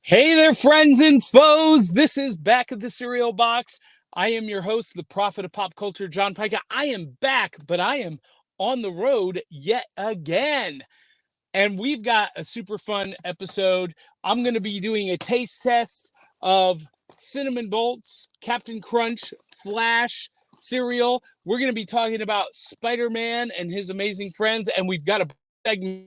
Hey there, friends and foes. This is Back of the Cereal Box. I am your host, the prophet of pop culture, John Pica. I am back, but I am on the road yet again. And we've got a super fun episode. I'm going to be doing a taste test of Cinnamon Bolts, Captain Crunch, Flash cereal. We're going to be talking about Spider-Man and his amazing friends. And we've got a segment,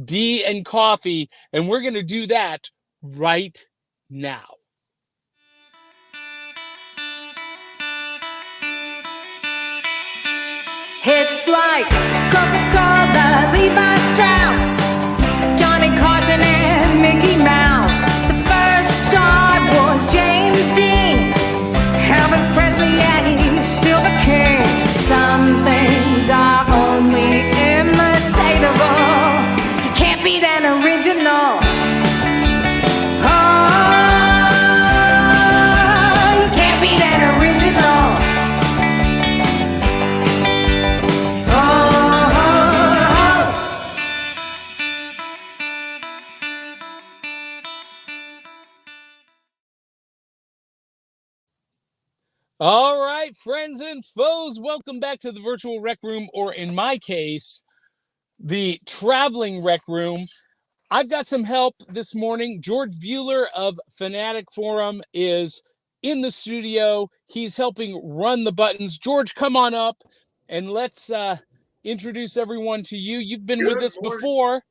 D and Coffee. And we're going to do that right now. It's like Coca-Cola, Levi Strauss, Johnny Carson and Mickey Mouse. The first star was James Dean, Elvis Presley and he's still the king. Some things are only imitatable. You can't beat an original. All right, friends and foes, welcome back to the virtual rec room, or in my case, the traveling rec room. I've got some help this morning. George Beuhler of Fanatic Forum is in the studio. He's helping run the buttons. George, come on up and let's introduce everyone to you. You've been with us before,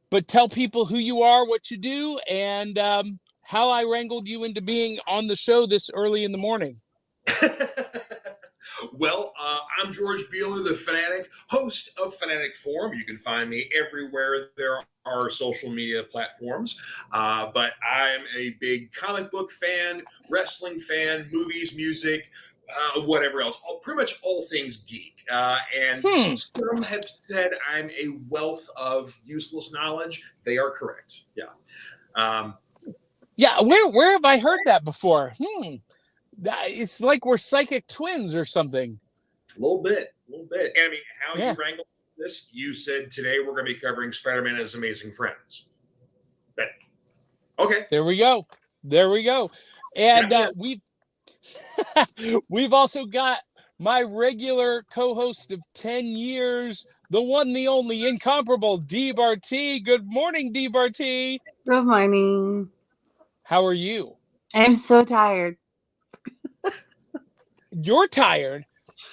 but tell people who you are, what you do, and how I wrangled you into being on the show this early in the morning. Well, I'm George Beuhler, the Fanatic, host of Fanatic Forum. You can find me everywhere there are social media platforms. But I'm a big comic book fan, wrestling fan, movies, music, whatever else. Pretty much all things geek. And some have said I'm a wealth of useless knowledge. They are correct. Yeah. Yeah, where have I heard that before? It's like we're psychic twins or something. A little bit. I mean, how you wrangle this? You said today we're going to be covering Spider-Man and his amazing friends. Okay. There we go. And we've also got my regular co-host of 10 years, the one, the only, incomparable, D. Barty. Good morning, D. Barty. Good morning. How are you? I'm so tired. You're tired.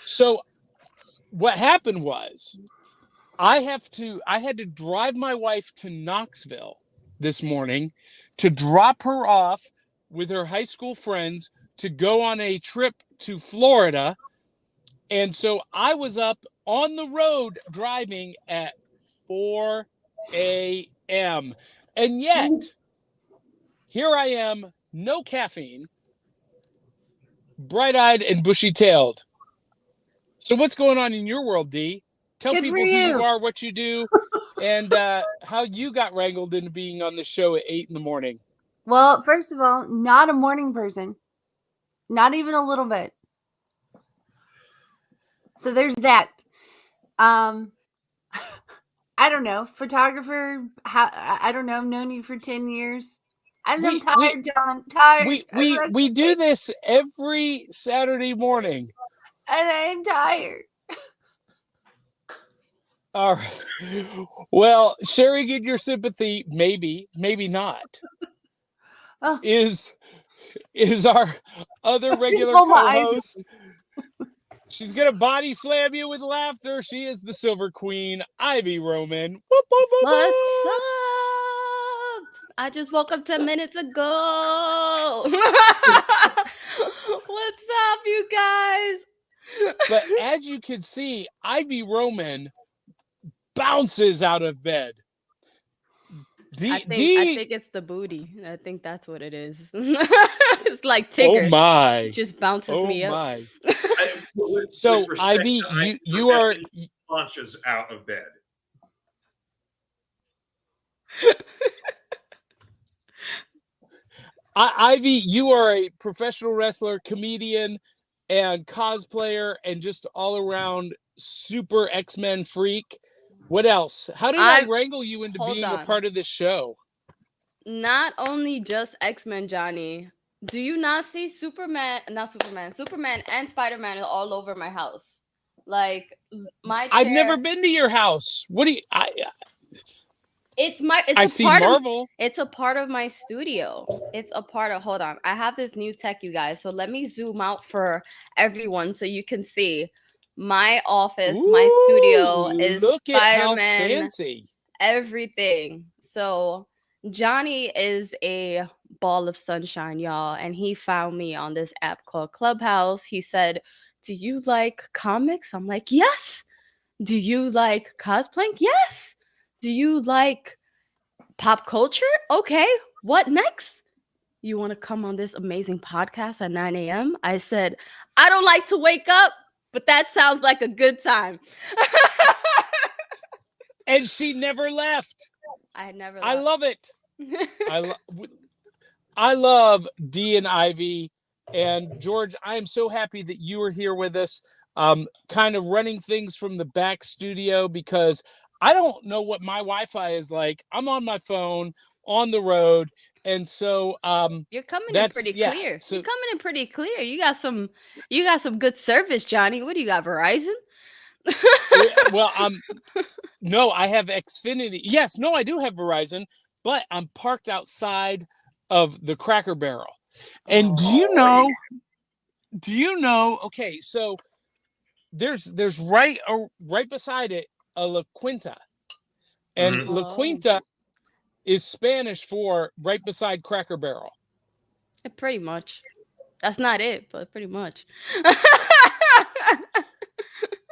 So what happened was I had to drive my wife to Knoxville this morning to drop her off with her high school friends to go on a trip to Florida. And so I was up on the road driving at 4 a.m. And yet, here I am, no caffeine, bright-eyed and bushy-tailed. So what's going on in your world, D? Tell people who you are, what you do, and how you got wrangled into being on the show at 8 in the morning. Well, first of all, not a morning person. Not even a little bit. So there's that. I don't know. Photographer, I don't know. I've known you for 10 years. I'm tired, John. Tired. We do this every Saturday morning. And I'm tired. All right. Well, sharing in your sympathy, maybe not, is our other regular co-host. She's going to body slam you with laughter. She is the Silver Queen, Ivy Roman. Whoop, whoop, whoop, What's up? I just woke up 10 minutes ago. What's up, you guys? But as you can see, Ivy Roman bounces out of bed. I think it's the booty. I think that's what it is. It's like Tigger. Oh my! It just bounces me up. Oh my! So Ivy, you are launches out of bed. Ivy, you are a professional wrestler, comedian, and cosplayer, and just all around super X-Men freak. What else? How did I wrangle you into being a part of this show? Not only just X-Men, Johnny. Do you not see Superman and Spider-Man are all over my house? Like my chair. I've never been to your house. What do you? I see Marvel. It's a part of my studio. It's a part of. Hold on, I have this new tech, you guys. So let me zoom out for everyone so you can see my office. Ooh, my studio is look Spider-Man. at how fancy. Everything. So Johnny is a ball of sunshine, y'all, and he found me on this app called Clubhouse. He said, "Do you like comics?" I'm like, "Yes." "Do you like cosplaying?" "Yes." "Do you like pop culture?" "Okay. What next?" "You want to come on this amazing podcast at 9 a.m.?" I said, "I don't like to wake up, but that sounds like a good time." And she never left. I never left. I love it. I love Dee and Ivy. And George, I am so happy that you are here with us, kind of running things from the back studio, because I don't know what my Wi-Fi is like. I'm on my phone, on the road. And so you're coming in pretty clear. So, you're coming in pretty clear. You got some good service, Johnny. What do you got, Verizon? Well, no, I have Xfinity. Yes, no, I do have Verizon, but I'm parked outside of the Cracker Barrel. And do you know, okay, so there's right beside it a La Quinta. And La Quinta is Spanish for right beside Cracker Barrel. Pretty much. That's not it, but pretty much.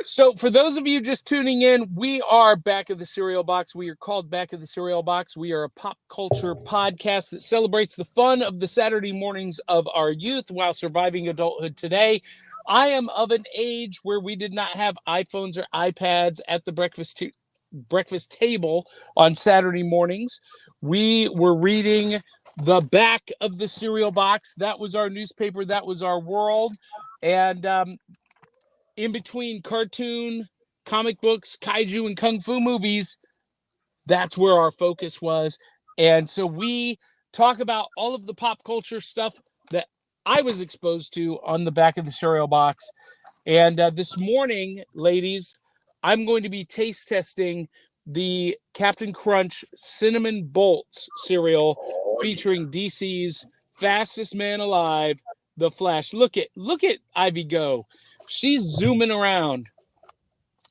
So for those of you just tuning in, we are Back of the Cereal Box. We are called Back of the Cereal Box. We are a pop culture podcast that celebrates the fun of the Saturday mornings of our youth while surviving adulthood today. I am of an age where we did not have iPhones or iPads at the breakfast table on Saturday mornings. We were reading the Back of the Cereal Box. That was our newspaper. That was our world. And in between cartoon, comic books, kaiju, and kung fu movies, that's where our focus was. And so we talk about all of the pop culture stuff that I was exposed to on the Back of the Cereal Box. And this morning, ladies, I'm going to be taste testing the Captain Crunch Cinnamon Bolts cereal featuring DC's fastest man alive, the Flash. Look at Ivy go. She's zooming around.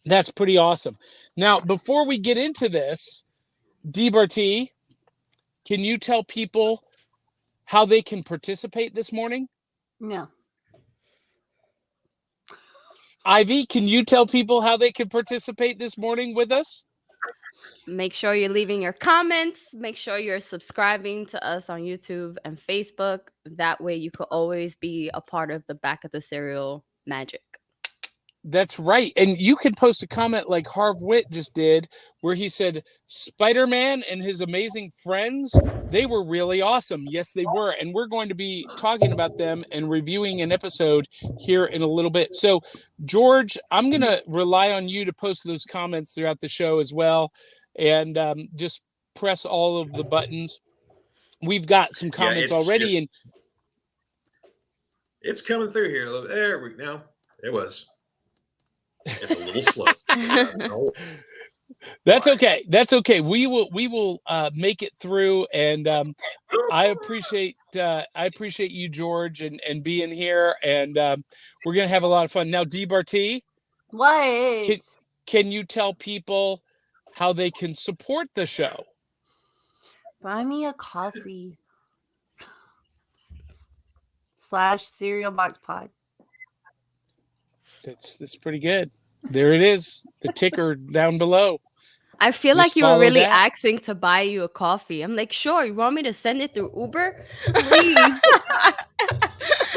That's pretty awesome. Now, before we get into this, DBRT, can you tell people how they can participate this morning? No. Ivy, can you tell people how they can participate this morning with us? Make sure you're leaving your comments. Make sure you're subscribing to us on YouTube and Facebook. That way you could always be a part of the Back of the Cereal magic. That's right. And you can post a comment like Harv Witt just did, where he said, Spider-Man and his amazing friends, they were really awesome. Yes, they were. And we're going to be talking about them and reviewing an episode here in a little bit. So, George, I'm going to rely on you to post those comments throughout the show as well. And just press all of the buttons. We've got some comments already. And it's coming through here. There we go. It was. It's a little slow. That's okay. That's okay. We will make it through. And I appreciate you, George, and being here. And we're gonna have a lot of fun. Now, DBRT, what? Can you tell people how they can support the show? Buy me a coffee. /Cereal Box Pod. That's pretty good. There it is. The ticker down below. I feel like you were really asking to buy you a coffee. I'm like, sure. You want me to send it through Uber? Please. I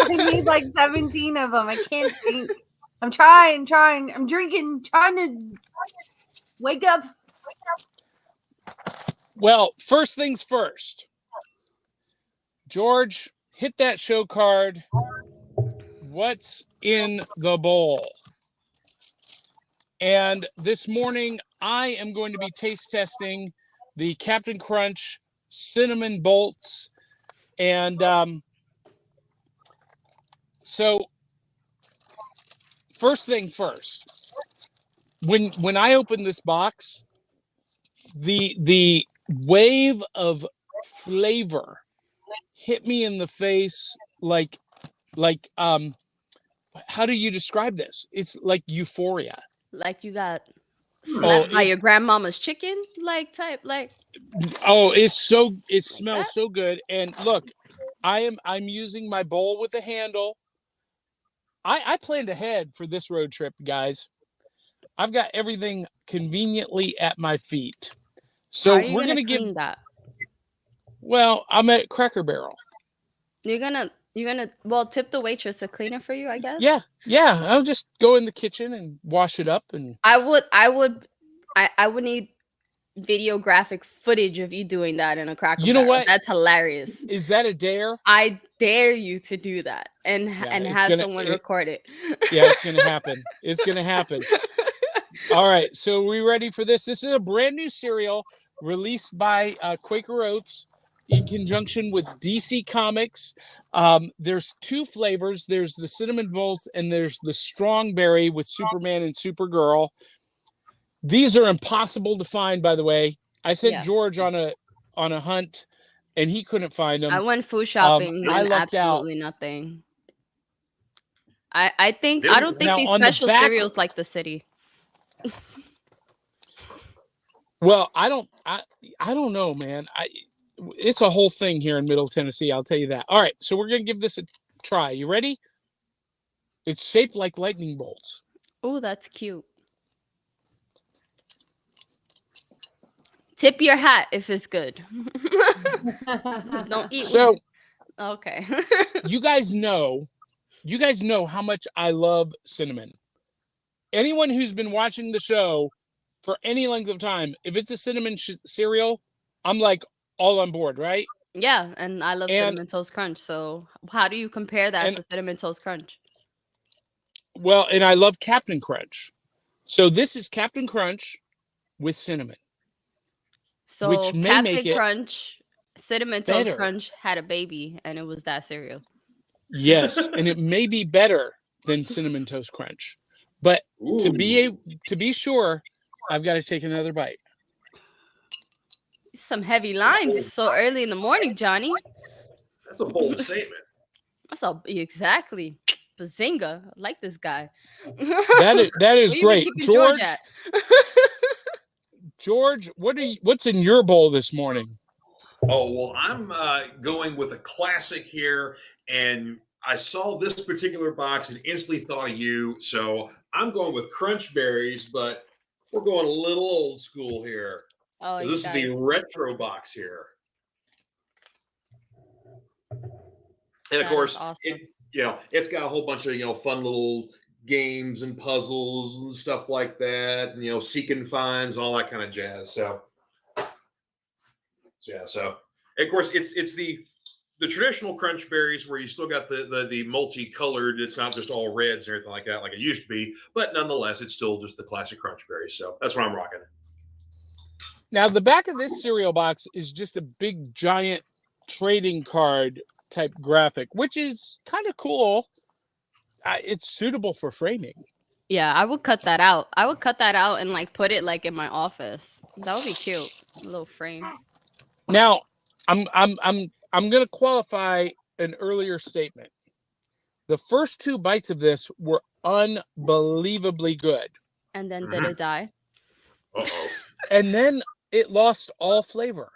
need like 17 of them. I can't think. I'm trying. I'm drinking, trying to wake up. Well, first things first. George, hit that show card. What's in the bowl? And this morning, I am going to be taste testing the Captain Crunch cinnamon bolts. And so first thing first, when I opened this box, the wave of flavor hit me in the face like how do you describe this? It's like euphoria. Like you got Oh, slapped by your grandmama's chicken, like type, like oh, it smells that? so good. And look, I'm using my bowl with a handle. I planned ahead for this road trip, guys. I've got everything conveniently at my feet. How So are you we're gonna gonna give. clean that? Well, I'm at Cracker Barrel. You're gonna well tip the waitress to clean it for you, I guess. Yeah. I'll just go in the kitchen and wash it up. And I would need videographic footage of you doing that in a Cracker you know Barrel. what? That's hilarious. Is that a dare? I dare you to do that and it's have gonna- someone it- record it. Yeah, it's gonna happen. It's gonna happen. All right, so we ready for this? This is a brand new cereal released by Quaker Oats in conjunction with DC Comics. There's two flavors. There's the cinnamon bolts and there's the strongberry with Superman and Supergirl. These are impossible to find, by the way. I sent Yeah. George on a hunt, and he couldn't find them. I went food shopping I and lucked out. absolutely nothing. I don't think Now, these on the special back- cereals like the city. Well, I don't know, man. It's a whole thing here in Middle Tennessee. I'll tell you that. All right, so we're gonna give this a try. You ready? It's shaped like lightning bolts. Oh, that's cute. Tip your hat if it's good. Don't eat. So Okay. you guys know how much I love cinnamon. Anyone who's been watching the show for any length of time, if it's a cinnamon cereal, I'm like all on board, right? Yeah, and I love Cinnamon Toast Crunch. So how do you compare that to Cinnamon Toast Crunch? Well, and I love Captain Crunch. So this is Captain Crunch with cinnamon. So which may Captain make it Crunch, Cinnamon better. Toast Crunch had a baby, and it was that cereal. Yes, and it may be better than Cinnamon Toast Crunch. But to be sure, I've got to take another bite. Some heavy lines so early in the morning, Johnny. That's a bold statement. Exactly. Bazinga. I like this guy. That is Where you been great. keeping George, at? George, what's in your bowl this morning? Oh, well, I'm going with a classic here, and I saw this particular box and instantly thought of you. So I'm going with Crunch Berries, but we're going a little old school here. Oh, This is the retro box here. And of course, awesome. it's got a whole bunch of, fun little games and puzzles and stuff like that, and, seek and finds, all that kind of jazz. So of course it's the traditional Crunch Berries where you still got the multicolored. It's not just all reds and everything like that, like it used to be, but nonetheless, it's still just the classic Crunch Berries. So that's what I'm rocking. Now, the back of this cereal box is just a big, giant trading card type graphic, which is kind of cool. It's suitable for framing. Yeah, I would cut that out. I would cut that out and put it in my office. That would be cute. A little frame. Now, I'm going to qualify an earlier statement. The first two bites of this were unbelievably good. And then did it die? Uh-oh. And then it lost all flavor.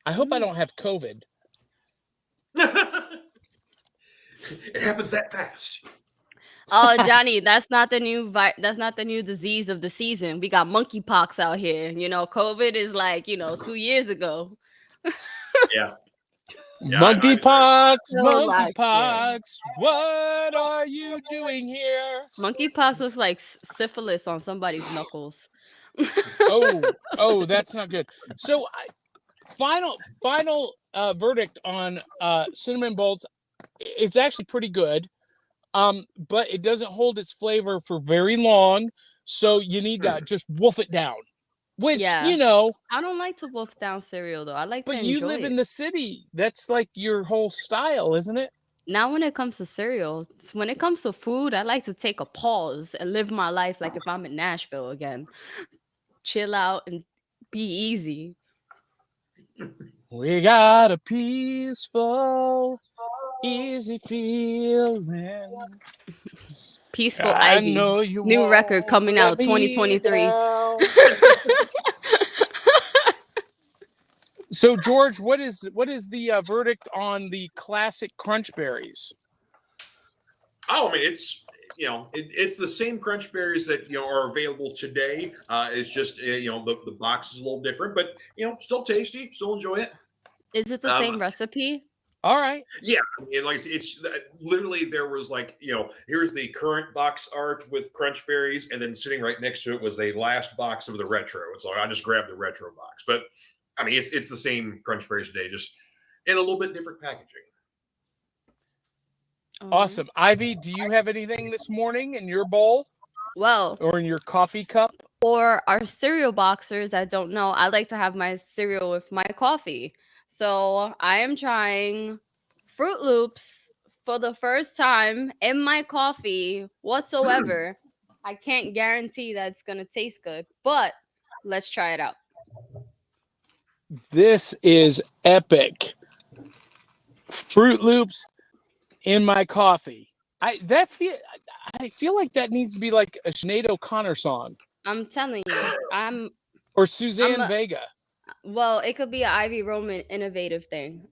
I hope I don't have COVID. It happens that fast. Oh, Johnny, that's not the new disease of the season. We got monkeypox out here. COVID is 2 years ago. Yeah. Monkeypox, So monkeypox. What are you doing here? Monkeypox looks like syphilis on somebody's knuckles. Oh, that's not good. So, final verdict on cinnamon bolts. It's actually pretty good, but it doesn't hold its flavor for very long. So you need to just wolf it down. which, Yeah. you know, I don't like to wolf down cereal though. I like to but enjoy you live it. in the city. That's like your whole style, isn't it? Not when it comes to cereal. When it comes to food, I like to take a pause and live my life like if I'm in Nashville again. Chill out and be easy. We got a peaceful, easy feeling. Peaceful I Ivy. know you New won't record coming let out me 2023. down. So, George, what is the verdict on the classic Crunch Berries? Oh, I mean, it's the same Crunch Berries that are available today. It's just the box is a little different, but still tasty, still enjoy it. Is it the same recipe? All right. Yeah, I mean, like it's literally there was here's the current box art with Crunch Berries, and then sitting right next to it was the last box of the retro. And so I just grabbed the retro box, but I mean it's the same Crunch Berries today, just in a little bit different packaging. Awesome. Ivy, do you have anything this morning in your bowl? Well, or in your coffee cup? For our cereal boxers that don't know, I like to have my cereal with my coffee. So I am trying Fruit Loops for the first time in my coffee whatsoever. I can't guarantee that it's going to taste good, but let's try it out. This is epic. Fruit Loops in my coffee. I feel like that needs to be like a Sinead O'Connor song. I'm telling you, or Suzanne Vega. Well, it could be an Ivy Roman innovative thing.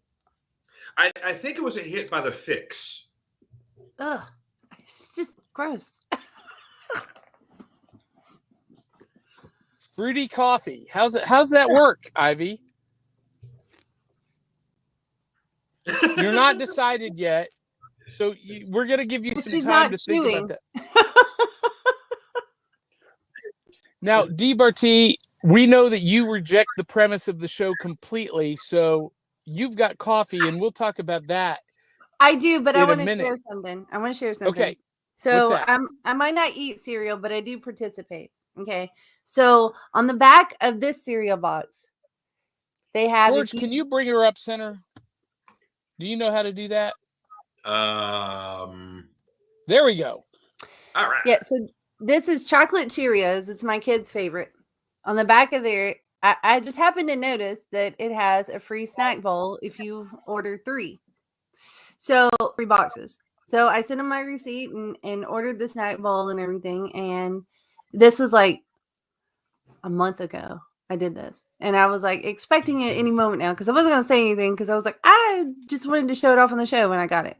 I think it was a hit by the Fix. Ugh, it's just gross. Fruity coffee. How's that work, Ivy? You're not decided yet, so we're gonna give you some time to think about that. Now, DBRT, we know that you reject the premise of the show completely, so you've got coffee, and we'll talk about that. I do, but I want to share something. Okay. So I might not eat cereal, but I do participate. Okay. So on the back of this cereal box, they have. George, can you bring her up center? Do you know how to do that? There we go. All right. Yeah. So this is chocolate Cheerios. It's my kid's favorite. On the back of there, I just happened to notice that it has a free snack bowl if you order 3. So 3 boxes. So I sent him my receipt and ordered the snack bowl and everything. And this was like a month ago. I did this. And I was like expecting it any moment now because I wasn't going to say anything because I was like, I just wanted to show it off on the show when I got it.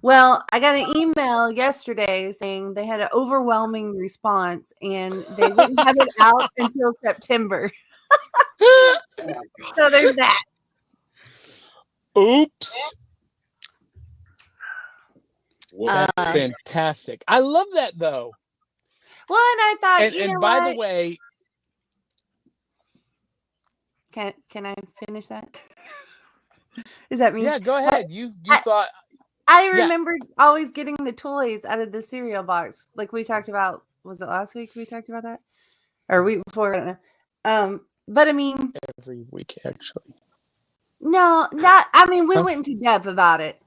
Well, I got an email yesterday saying they had an overwhelming response and they wouldn't have it out until September. So there's that. Oops. That's fantastic. I love that though. Well, and I thought, and by the way, can I finish that? Is that me? Yeah, go ahead. You thought. I remembered always getting the toys out of the cereal box, like we talked about. Was it last week we talked about that, or week before? I don't know. But I mean, every week actually. No, not. I mean, we went into depth about it.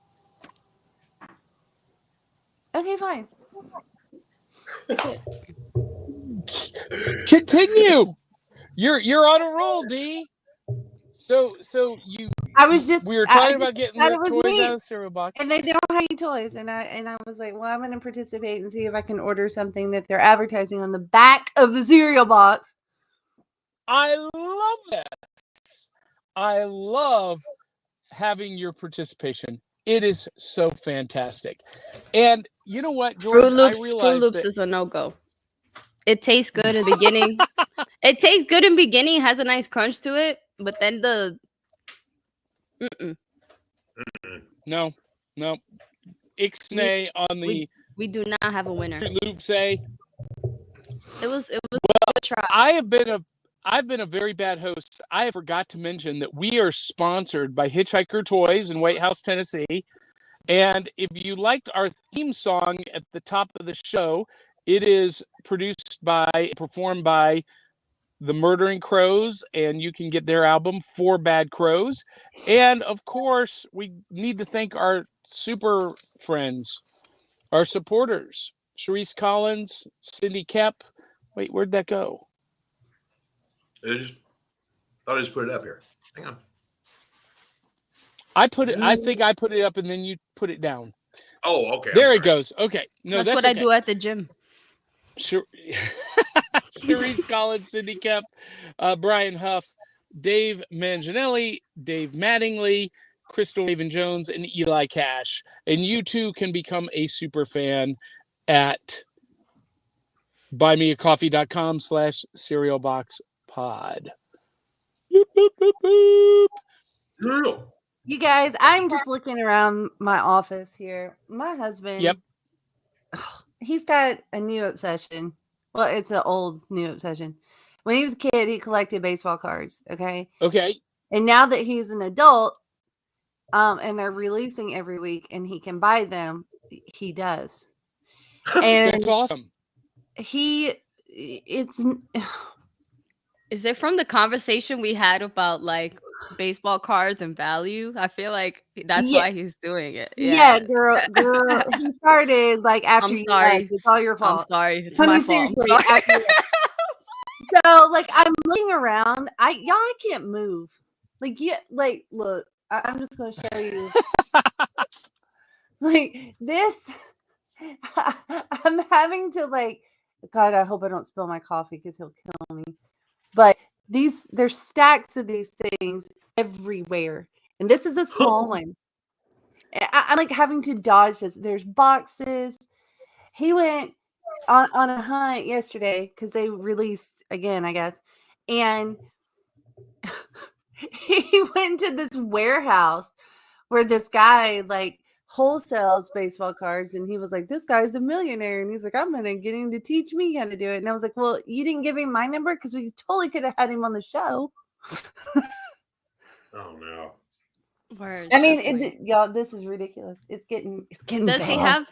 Okay, fine. Continue. You're on a roll, D. So you. We were talking about getting the toys out of the cereal box, and they don't have any toys. And I was like, well, I'm going to participate and see if I can order something that they're advertising on the back of the cereal box. I love that. I love having your participation. It is so fantastic. And you know what, George? Fruit Loops is a no-go. It tastes good in the beginning. It tastes good in the beginning. Has a nice crunch to it, but then No. Ixnay on the. We do not have a winner. Fruit Loops It was a try. I've been a very bad host. I forgot to mention that we are sponsored by Hitchhiker Toys in White House, Tennessee. And if you liked our theme song at the top of the show, it is performed by the Murdering Crows, and you can get their album, Four Bad Crows. And of course, we need to thank our super friends, our supporters, Sharice Collins, Cindy Kep. Wait, where'd that go? I thought I just put it up here. Hang on. I think I put it up and then you put it down. Oh, okay. There it goes. Okay. No, that's what okay. I do at the gym. Sharice Collins, Cindy Kep, Brian Huff, Dave Manginelli, Dave Mattingly, Crystal Raven Jones, and Eli Cash. And you too can become a super fan at buymeacoffee.com/cerealboxpod. Boop, boop, boop, boop. You guys, I'm just looking around my office here. My husband, Yep. He's got a new obsession. Well, it's an old new obsession. When he was a kid, he collected baseball cards. Okay. And now that he's an adult, and they're releasing every week, and he can buy them, he does. And that's awesome. Is it from the conversation we had about like baseball cards and value? I feel like that's why he's doing it. Yeah, girl. He started like after I'm you sorry. left. It's all your fault. I'm sorry. It's my fault. Seriously, so like I'm looking around. I can't move. Like look, I'm just gonna show you. Like this, I'm having to like. God, I hope I don't spill my coffee because he'll kill me. But there's stacks of these things everywhere. And this is a small one. I'm like having to dodge this. There's boxes. He went on a hunt yesterday because they released again, I guess. And he went to this warehouse where this guy like wholesales baseball cards, and he was like, this guy's a millionaire, and he's like, I'm gonna get him to teach me how to do it. And I was like, well, you didn't give him my number because we totally could have had him on the show. Oh no. Word, I mean, y'all, this is ridiculous. It's getting bad.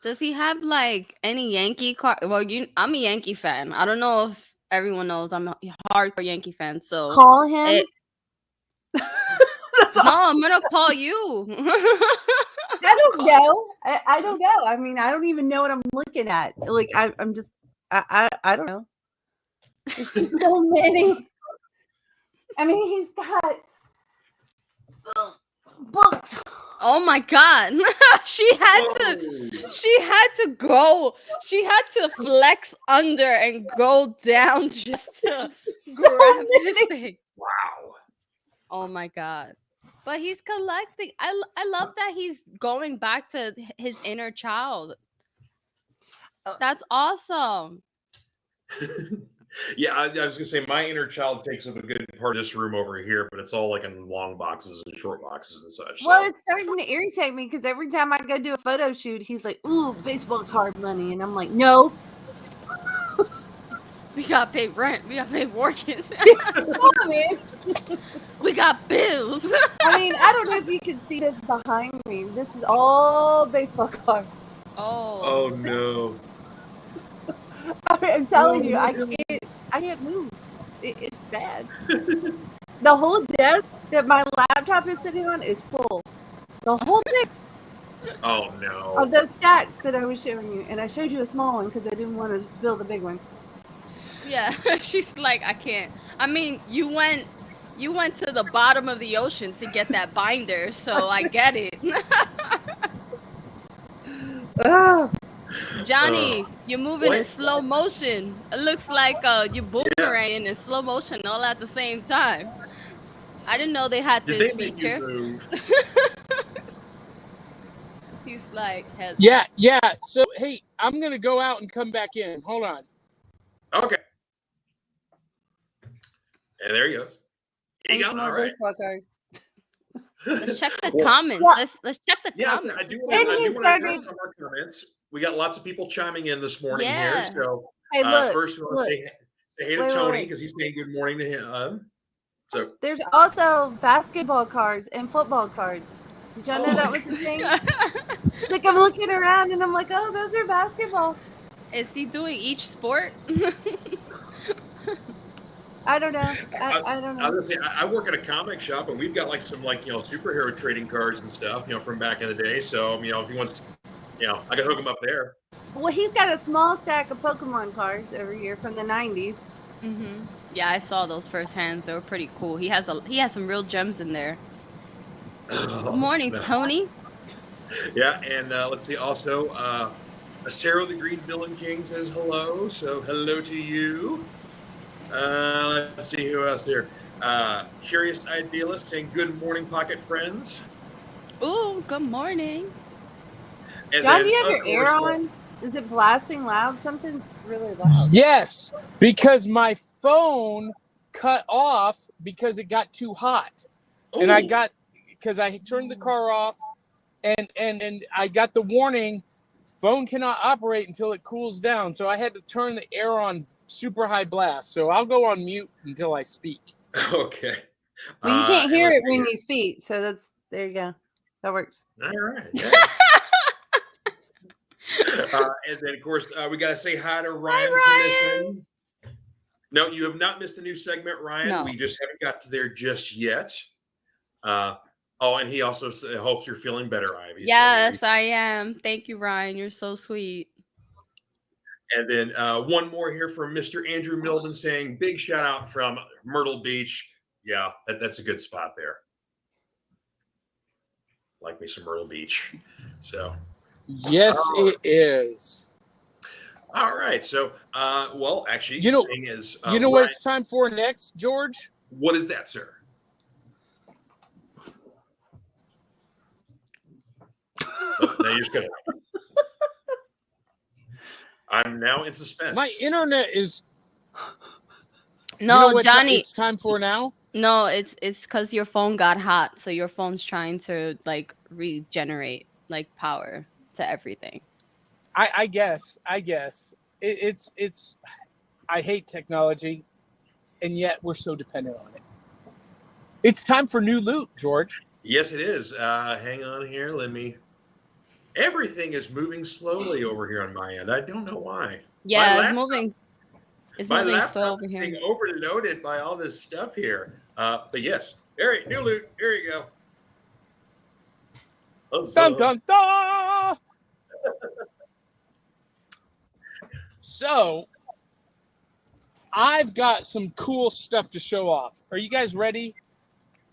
Does he have like any Yankee card? Well, I'm a Yankee fan. I don't know if everyone knows I'm a hardcore Yankee fan, so call him. No, I'm gonna call you. I don't know. I don't know. I mean, I don't even know what I'm looking at. Like, I'm just, I don't know. There's just so many. I mean, he's got books. Oh my God. She had to flex under and go down just to grab this thing. Wow. Oh my God. But he's collecting. I love that he's going back to his inner child. That's awesome. Yeah, I was gonna say my inner child takes up a good part of this room over here, but it's all like in long boxes and short boxes and such. Well, it's starting to irritate me because every time I go do a photo shoot, he's like, "Ooh, baseball card money," and I'm like, "No, we gotta pay rent. We gotta pay mortgage. Come on, man. We got bills." I mean, I don't know if you can see this behind me. This is all baseball cards. Oh no. I'm telling you, I can't move. It's bad. The whole desk that my laptop is sitting on is full. The whole thing. Oh no. Of those stacks that I was showing you, and I showed you a small one because I didn't want to spill the big one. Yeah, she's like, I can't. I mean, you went to the bottom of the ocean to get that binder, so I get it. Oh. Johnny, you're moving in slow motion. It looks like you're boomeranging in slow motion all at the same time. I didn't know they had this feature. He's like, hell. Yeah. So, hey, I'm going to go out and come back in. Hold on. Okay. And there he goes. He got all right. Let's check the comments. Let's check the comments. I do want to some more comments. We got lots of people chiming in this morning here. So hey, first we want to say hey to Tony because he's saying good morning to him. So there's also basketball cards and football cards. Did y'all know that was the thing? Like I'm looking around and I'm like, oh, those are basketball. Is he doing each sport? I don't know. I don't I know. was gonna say, I work at a comic shop, and we've got like some superhero trading cards and stuff, from back in the day. So if he wants, I can hook him up there. Well, he's got a small stack of Pokemon cards over here from the 90s. Mm-hmm. Yeah, I saw those firsthand. They were pretty cool. He has some real gems in there. Good morning, Tony. Yeah, and let's see. Also, Sarah the Green Villain King says hello. So hello to you. Let's see who else here. Curious Idealist saying good morning, pocket friends. Ooh, good morning. And John, then, do you have of your air course, on? Is it blasting loud? Something's really loud. Yes, because my phone cut off because it got too hot. And I turned the car off and I got the warning, phone cannot operate until it cools down. So I had to turn the air on super high blast. So I'll go on mute until I speak. Okay. Well, you can't hear it when you speak. So there you go. That works. All right. Yeah. And then, of course, we got to say hi to Ryan. Hi, Ryan. No, you have not missed a new segment, Ryan. No. We just haven't got to there just yet. And he also hopes you're feeling better, Ivy. Yes, I am. Thank you, Ryan. You're so sweet. And then one more here from Mr. Andrew Milden saying, big shout out from Myrtle Beach. Yeah, that's a good spot there. Like me some Myrtle Beach. So. Yes, it is. All right. So, actually, you know what it's time for next, George? What is that, sir? Oh, now you're just gonna. I'm now in suspense. My internet is. No, Johnny. It's time for now. No, it's because your phone got hot, so your phone's trying to regenerate power to everything. I guess it's. I hate technology, and yet we're so dependent on it. It's time for new loot, George. Yes, it is. Hang on here. Everything is moving slowly over here on my end. I don't know why. Yeah, it's moving. It's my moving laptop slow over here. Being overloaded by all this stuff here. But yes, all right, new loot. Here you go. Dun, dun, dun! So, I've got some cool stuff to show off. Are you guys ready?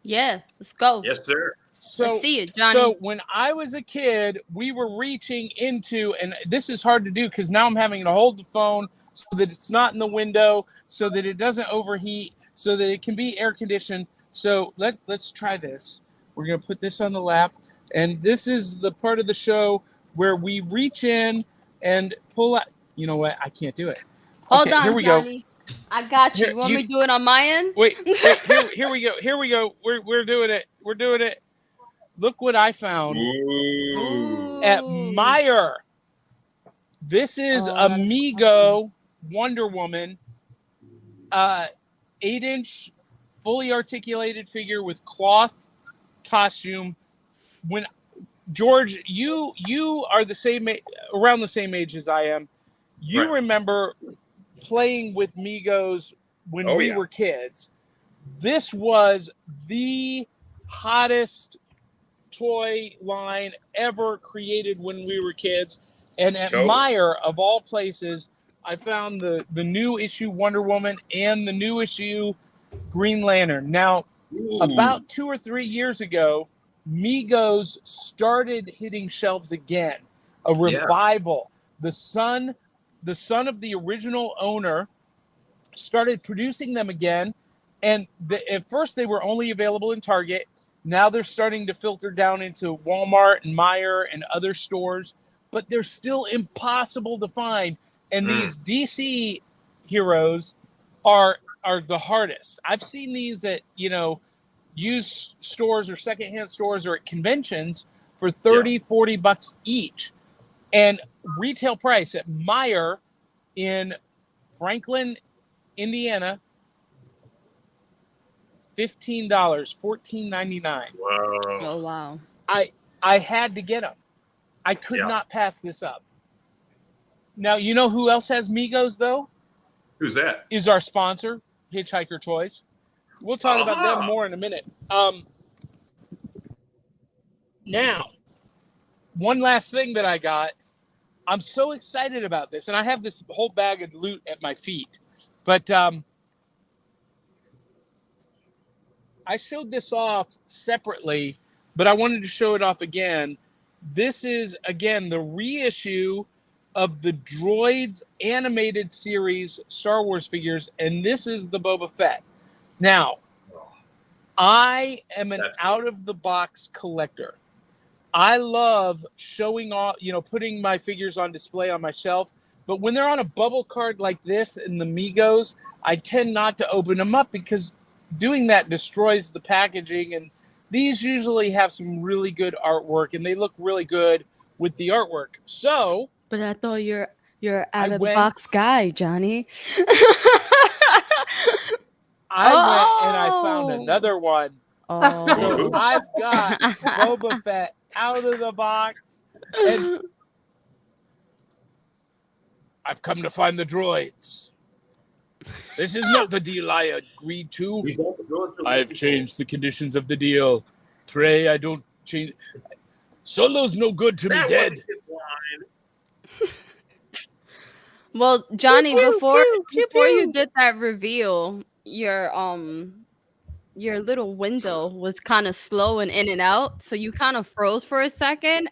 Yeah, let's go. Yes, sir. So, let's see it, Johnny. So when I was a kid, we were reaching into, and this is hard to do because now I'm having to hold the phone so that it's not in the window, so that it doesn't overheat, so that it can be air conditioned. So let's try this. We're going to put this on the lap, and this is the part of the show where we reach in and pull out. You know what? I can't do it. Hold on, here we Johnny. go. I got you. You want me to do it on my end? Wait, here we go. Here we go. We're doing it. We're doing it. Look what I found at Meijer. This is Amigo Wonder Woman, 8-inch fully articulated figure with cloth costume. When George, you are around the same age as I am. You remember playing with Migos when we were kids. This was the hottest toy line ever created when we were kids. And at Meijer, of all places, I found the new issue Wonder Woman and the new issue Green Lantern. Now, about 2 or 3 years ago, Migos started hitting shelves again. A revival. The son of the original owner started producing them again. And at first they were only available in Target. Now they're starting to filter down into Walmart and Meijer and other stores, but they're still impossible to find. And these DC heroes are the hardest. I've seen these at, used stores or secondhand stores or at conventions for $30-$40 each. And retail price at Meijer in Franklin, Indiana, $15, $14.99. Wow. Oh, wow. I had to get them. I could not pass this up. Now, you know who else has Migos, though? Who's that? Is our sponsor, Hitchhiker toys. We'll talk about them more in a minute. Now, one last thing that I got. I'm so excited about this, and I have this whole bag of loot at my feet. But I showed this off separately, but I wanted to show it off again. This is, again, the reissue of the Droids animated series Star Wars figures, and this is the Boba Fett. Now, I am an out-of-the-box collector. I love showing off, putting my figures on display on my shelf. But when they're on a bubble card like this in the Migos, I tend not to open them up because doing that destroys the packaging. And these usually have some really good artwork, and they look really good with the artwork. So, but I thought you're out of the box guy, Johnny. I went and I found another one. Oh. So I've got Boba Fett out of the box, and I've come to find the droids. This is not the deal I agreed to. I've changed the conditions of the deal. Trey, I don't change. Solo's no good to me dead. Well, Johnny, before you did that reveal, your little window was kind of slow and in and out, so you kind of froze for a second,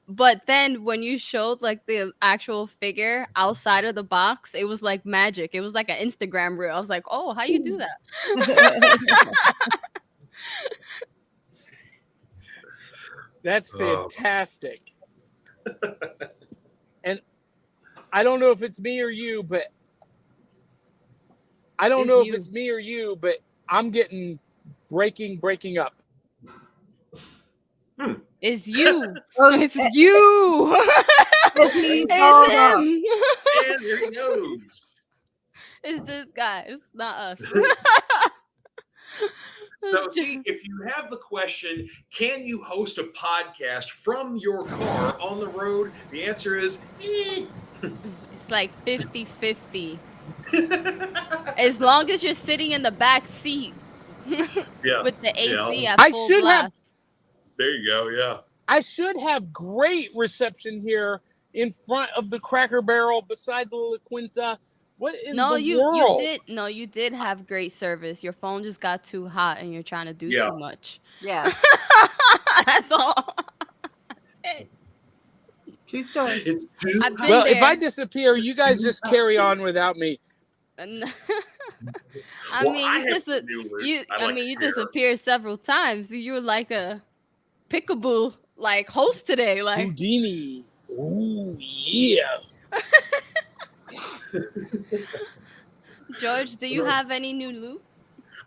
but then when you showed like the actual figure outside of the box, it was like magic. It was like an Instagram reel. I was like, oh, how you do that? That's fantastic. And I don't know if it's me or you, but I'm getting breaking up. It's you. It's you. It's him. And here he goes. It's this guy. It's not us. So, see, if you have the question, can you host a podcast from your car on the road? The answer is, It's like 50-50. As long as you're sitting in the back seat with the AC at full blast. There you go, yeah. I should have great reception here in front of the Cracker Barrel beside the La Quinta. What in the world? You did have great service. Your phone just got too hot and you're trying to do too much. Yeah. That's all. True story. If I disappear, you guys just carry on without me. You disappeared several times. You were like a peekaboo like host today, like Houdini. Ooh yeah. George, do you have any new loot?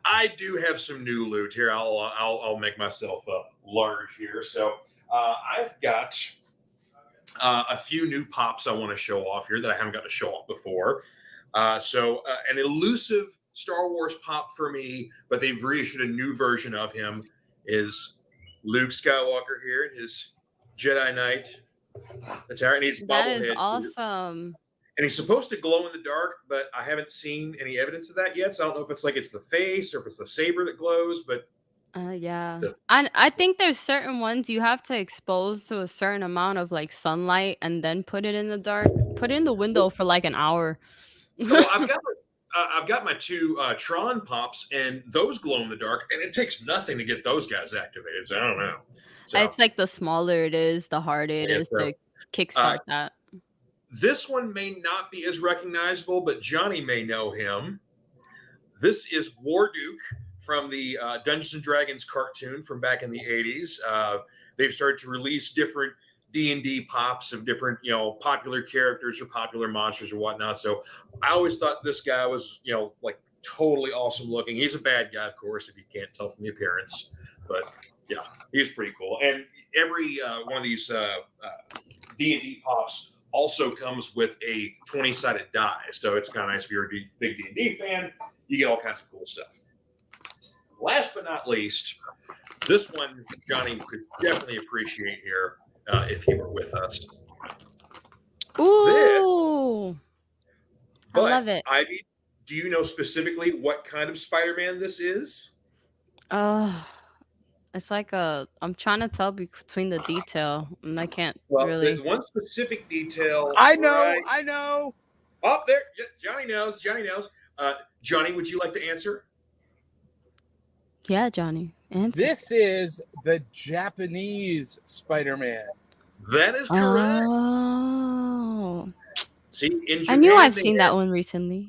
I do have some new loot here. I'll make myself large here. So I've got a few new pops I want to show off here that I haven't got to show off before. So an elusive Star Wars pop for me, but they've reissued a new version of him, is Luke Skywalker here in his Jedi Knight attire. And he's that is bobblehead awesome. And he's supposed to glow in the dark, but I haven't seen any evidence of that yet. So I don't know if it's the face or if it's the saber that glows, but yeah. I think there's certain ones you have to expose to a certain amount of like sunlight and then put it in the dark. Put it in the window for like an hour. Well, I've got my two Tron pops, and those glow in the dark, and it takes nothing to get those guys activated. So I don't know. So, it's like the smaller it is, the harder it is to kickstart that. This one may not be as recognizable, but Johnny may know him. This is Warduke from the Dungeons and Dragons cartoon from back in the 80s. They've started to release different D&D pops of different, popular characters or popular monsters or whatnot. So I always thought this guy was, like totally awesome looking. He's a bad guy, of course, if you can't tell from the appearance. But yeah, he's pretty cool. And every one of these D&D pops also comes with a 20-sided die. So it's kind of nice if you're a big D&D fan. You get all kinds of cool stuff. Last but not least, this one Johnny could definitely appreciate here if he were with us. Ooh. I love it. Ivy, do you know specifically what kind of Spider-Man this is? It's like I'm trying to tell between the detail, and I can't Well, the really. one specific detail I right know. up there. Yeah, Johnny knows. Johnny knows. Johnny, would you like to answer? Yeah, Johnny, answer. This is the Japanese Spider-Man. That is correct. Oh, See, in Japan, I knew I've they seen had, that one recently.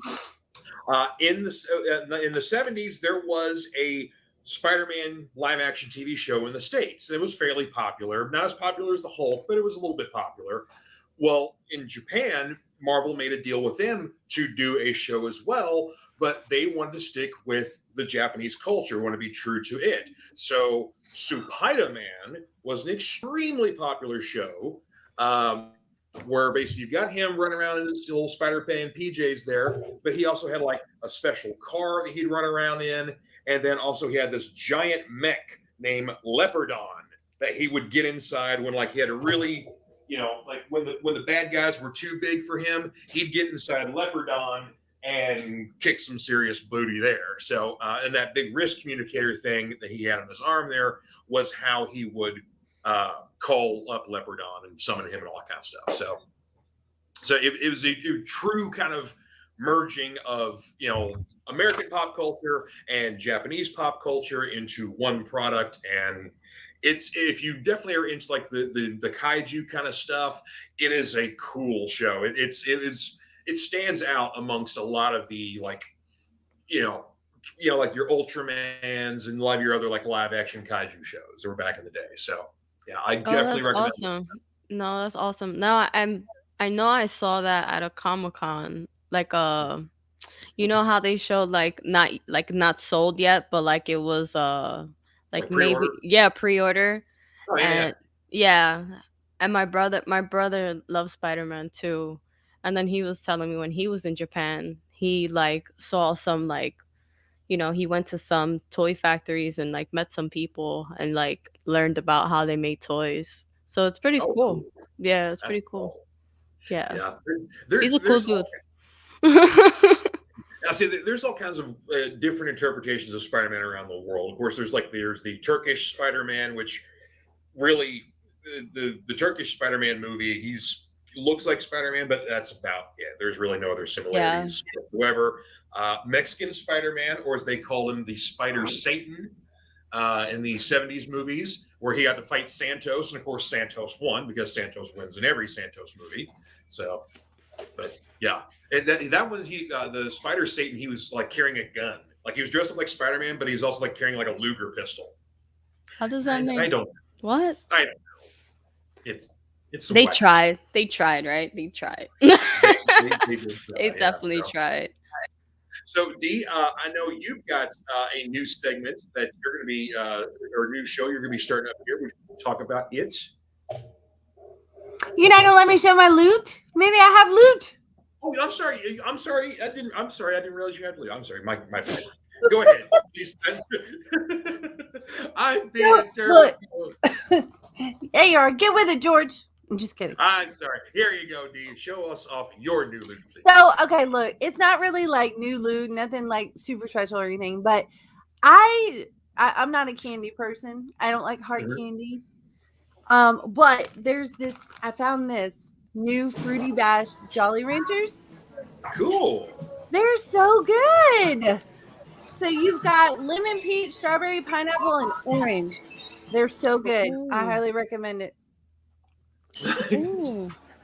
in the 70s, there was a Spider-Man live-action TV show in the States. It was fairly popular, not as popular as the Hulk, but it was a little bit popular. Well, in Japan, Marvel made a deal with them to do a show as well, but they wanted to stick with the Japanese culture, want to be true to it. So, Spider-Man was an extremely popular show. Where basically you've got him running around in his little Spider-Man PJs there, but he also had like a special car that he'd run around in, and then also he had this giant mech named Leopardon that he would get inside when like he had to really, like when the bad guys were too big for him, he'd get inside Leopardon and kick some serious booty there. So and that big wrist communicator thing that he had on his arm there was how he would call up Leopardon and summon him and all that kind of stuff. So it was a true kind of merging of American pop culture and Japanese pop culture into one product. And it's, if you definitely are into like the kaiju kind of stuff, it is a cool show. It stands out amongst a lot of the like like your Ultramans and a lot of your other like live action kaiju shows that were back in the day. So yeah, I definitely recommend. Awesome. No, that's awesome. No, I know I saw that at a Comic-Con. Like you know how they showed like not sold yet, but like it was like pre-order? maybe pre-order. Oh, yeah. And yeah. And my brother loves Spider-Man too. And then he was telling me when he was in Japan, he like saw some like he went to some toy factories and like met some people and like learned about how they made toys. So it's pretty cool. Yeah, it's pretty cool. Yeah. Yeah. He's a cool dude. I see. There's all kinds of different interpretations of Spider-Man around the world. Of course, there's the Turkish Spider-Man, which really the Turkish Spider-Man movie. He looks like Spider-Man, but that's about it. There's really no other similarities whatsoever. Mexican Spider-Man, or as they call him, the Spider Satan, in the 70s movies, where he had to fight Santos, and of course Santos won because Santos wins in every Santos movie. So, but yeah, and that was the Spider Satan. He was like carrying a gun, like he was dressed up like Spider-Man, but he was also like carrying like a Luger pistol. How does that mean? I don't. What? I don't know. It's. They tried. They tried, right? They tried. they did try, they definitely tried. So, Dee, I know you've got a new segment that you're going to be, or a new show you're going to be starting up here. We should talk about it. You're not gonna let me show my loot? Maybe I have loot. Oh, I'm sorry. I didn't realize you had loot. I'm sorry. My bad. Go ahead. Please. I'm being terrible. There you are. Get with it, George. I'm just kidding. I'm sorry. Here you go, Dee. Show us off your new loot, please. So, okay, look, it's not really like new loot, nothing like super special or anything, but I'm not a candy person. I don't like hard candy. But I found this new Fruity Bash Jolly Ranchers. Cool. They're so good. So you've got lemon, peach, strawberry, pineapple, and orange. They're so good. Ooh. I highly recommend it.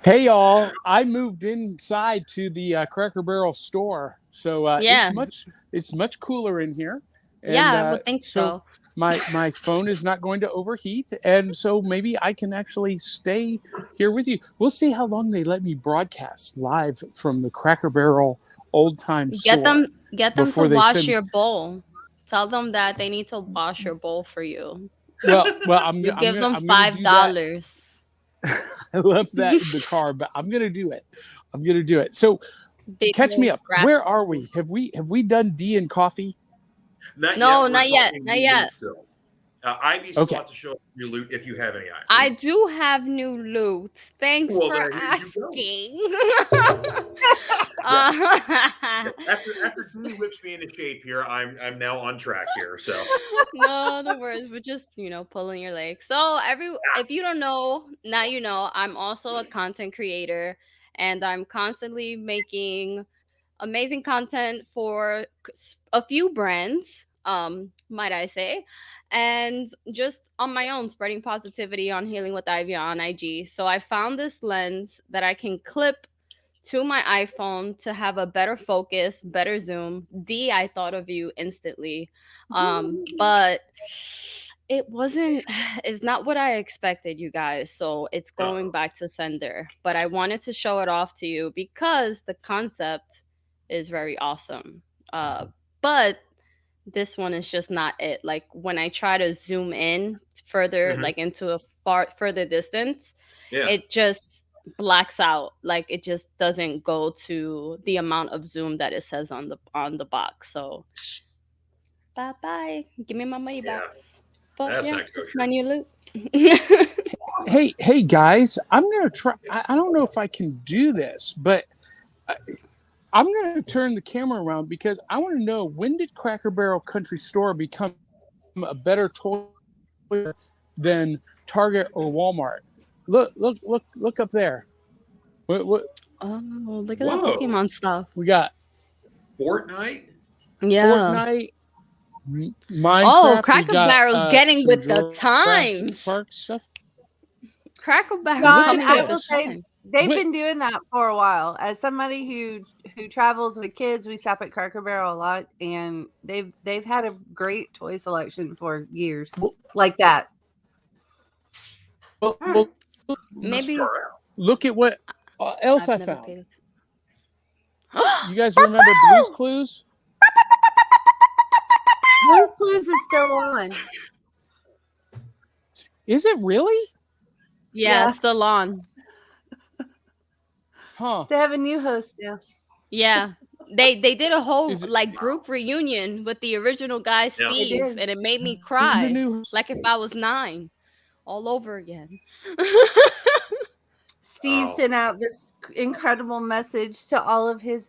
Hey y'all, I moved inside to the Cracker Barrel store, so it's much cooler in here. And, I would think so. My phone is not going to overheat, and so maybe I can actually stay here with you. We'll see how long they let me broadcast live from the Cracker Barrel old time store. Get them to wash your bowl. Tell them that they need to wash your bowl for you. Well, I'm give them $5. I left that in the car, but I'm gonna do it. So catch me up. Where are we? Have we done Dee and coffee? Not yet. Ivy still Okay. have to show up new loot if you have any, Ivy. I do have new loot. Thanks Well, for then here you go. asking. After Julie whips me into shape here, I'm now on track here. So No worries. We're just, pulling your leg. So if you don't know, now you know, I'm also a content creator and I'm constantly making amazing content for a few brands, might I say, and just on my own, spreading positivity on Healing with Ivy on IG. So I found this lens that I can clip to my iPhone to have a better focus, better zoom. D, I thought of you instantly. But it's not what I expected, you guys. So it's going back to sender. But I wanted to show it off to you because the concept is very awesome. But this one is just not it. Like when I try to zoom in further, like into a far further distance, it just blacks out. Like it just doesn't go to the amount of zoom that it says on the box. So bye. Give me my money back. But that's yeah, not it's kosher. my new loot. Hey guys, I'm gonna try. I don't know if I can do this, but I'm gonna turn the camera around because I want to know, when did Cracker Barrel Country Store become a better toy than Target or Walmart? Look up there. What Oh, look at that Whoa. Pokemon stuff. we got? Fortnite? Yeah. Fortnite, Minecraft. Cracker we got, Barrel's getting some with the Jurassic times. Park stuff. Cracker Barrel's Look John, at coming I with will this. the say times. they've What- been doing that for a while. As somebody who travels with kids, we stop at Cracker Barrel a lot, and they've had a great toy selection for years, like that. Well, Maybe look at what else I I've never found. paid You guys remember Blue's Clues? Blue's Clues is still on. Is it really? Yeah, Yeah. it's still on. Huh. They have a new host now. Yeah. They did a whole Is it- like group reunion with the original guy Yeah. They Steve, did. and it made me The cry new like if I was 9 all over again. Steve Oh. sent out this incredible message to all of his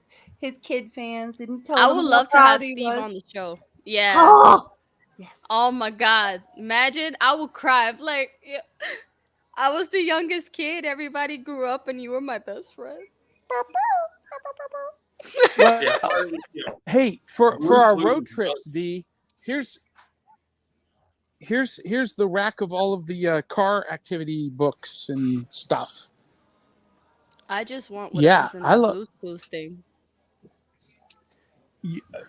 kid fans, and told I them would how love to proud have he Steve was. on the show. Yeah. Oh, yes. Oh my God. Imagine I would cry. I'm like, yeah, I was the youngest kid. Everybody grew up and you were my best friend. Well, Yeah. hey, for Blue's our Clues road is trips, D, here's the rack of all of the car activity books and stuff. I just want Yeah, whatever's in I that love. Blue's Clues thing.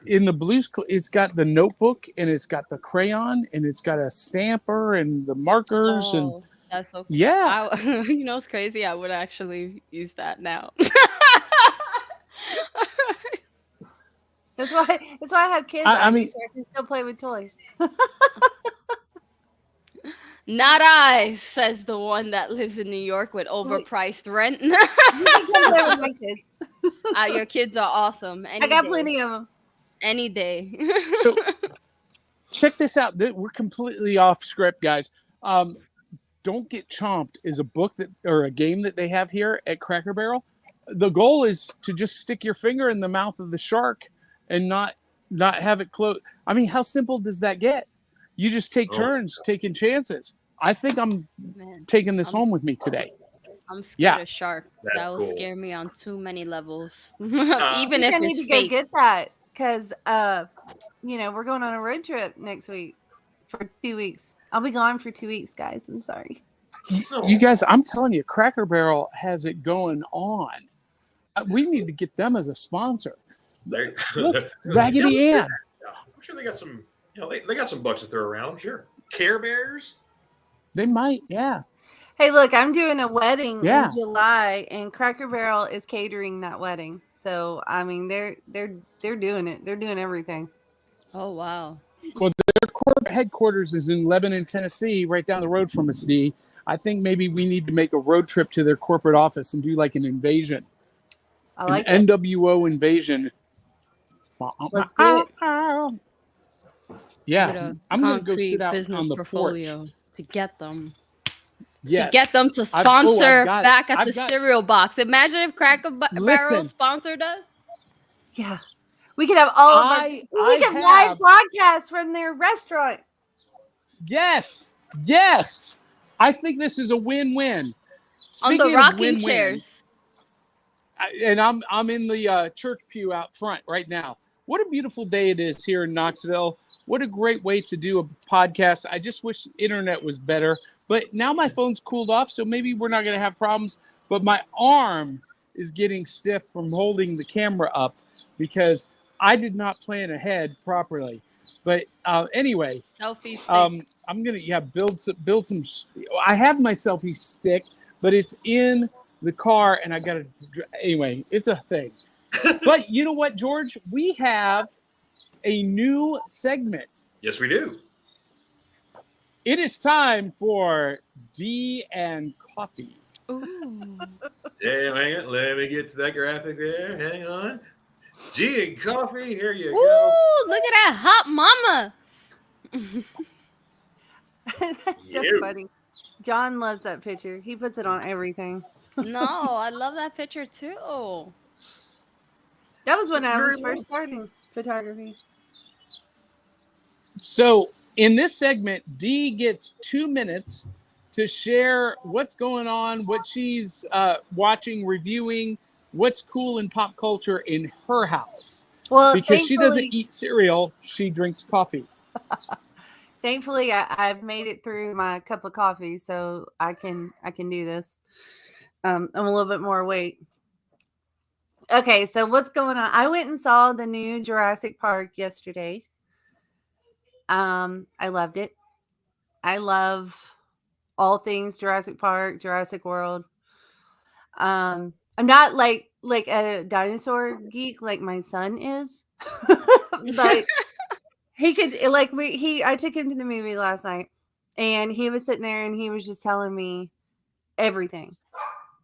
In the Blues, it's got the notebook and it's got the crayon and it's got a stamper and the markers and Oh, that's so cool. yeah. It's crazy. I would actually use that now. That's why I have kids. I Ivy, mean- so I can still play with toys. Not I, says the one that lives in New York with overpriced rent. You can come play with my kids. Your kids are awesome. I got plenty of them. Any day. So check this out. We're completely off script, guys. Don't Get Chomped is a book or a game that they have here at Cracker Barrel. The goal is to just stick your finger in the mouth of the shark and not have it close. I mean, how simple does that get? You just take turns taking chances. I think I'm taking this home with me today. I'm scared Yeah. of sharks. That's That will cool. scare me on too many levels. I Even if think I need it's to go fake. get that because we're going on a road trip next week for 2 weeks. I'll be gone for 2 weeks, guys. I'm sorry. You guys, I'm telling you, Cracker Barrel has it going on. We need to get them as a sponsor. Look, Raggedy Ann. I'm sure they got some. They got some bucks to throw around. I'm sure. Care Bears. They might, yeah. Hey, look, I'm doing a wedding Yeah. in July, and Cracker Barrel is catering that wedding. So I mean, they're doing it. They're doing everything. Oh, wow. Well, their corporate headquarters is in Lebanon, Tennessee, right down the road from us, D. I think maybe we need to make a road trip to their corporate office and do like an invasion. I like an it. NWO invasion. Let's do it. Yeah, with a I'm gonna go concrete sit out business on the porch. portfolio to get them. Yes, To get them to I've sponsor got it. back at I've the got. cereal box. Imagine if Cracker Barrel Listen, sponsored us. Yeah. We could have all of our I we could live have. podcasts from their restaurant. Yes, yes. I think this is a win-win. On the Speaking of rocking win-win, chairs. and I'm in the church pew out front right now. What a beautiful day it is here in Knoxville. What a great way to do a podcast. I just wish the internet was better. But now my phone's cooled off, so maybe we're not going to have problems. But my arm is getting stiff from holding the camera up because I did not plan ahead properly. But anyway, Selfie stick. I'm gonna build some. I have my selfie stick, but it's in the car, and I gotta. Anyway, it's a thing. But you know what, George? We have a new segment. Yes, we do. It is time for D and Coffee. Ooh. Yeah, hang on. Let me get to that graphic there. Hang on. Tea and coffee. Here you go. Ooh, look at that hot mama. That's so You. funny. John loves that picture. He puts it on everything. No, I love that picture too. That was when That's I very was first starting photography. So in this segment, Dee gets 2 minutes to share what's going on, what she's watching, reviewing, what's cool in pop culture in her house. Well, Because she doesn't thankfully, eat cereal, she drinks coffee. thankfully, I've made it through my cup of coffee, so I can do this. I'm a little bit more awake. Okay, so what's going on? I went and saw the new Jurassic Park yesterday. I loved it. I love all things Jurassic Park, Jurassic World. I'm not like a dinosaur geek like my son is, but he could I took him to the movie last night, and he was sitting there and he was just telling me everything.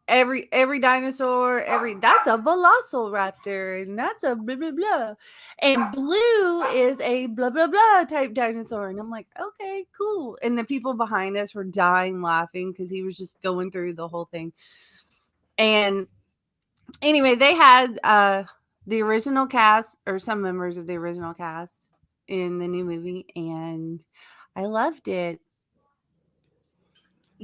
Every dinosaur, that's a velociraptor, and that's a blah blah blah, and Blue is a blah blah blah type dinosaur, and I'm like, okay, cool. And the people behind us were dying laughing because he was just going through the whole thing. And anyway, they had the original cast, or some members of the original cast, in the new movie, and I loved it.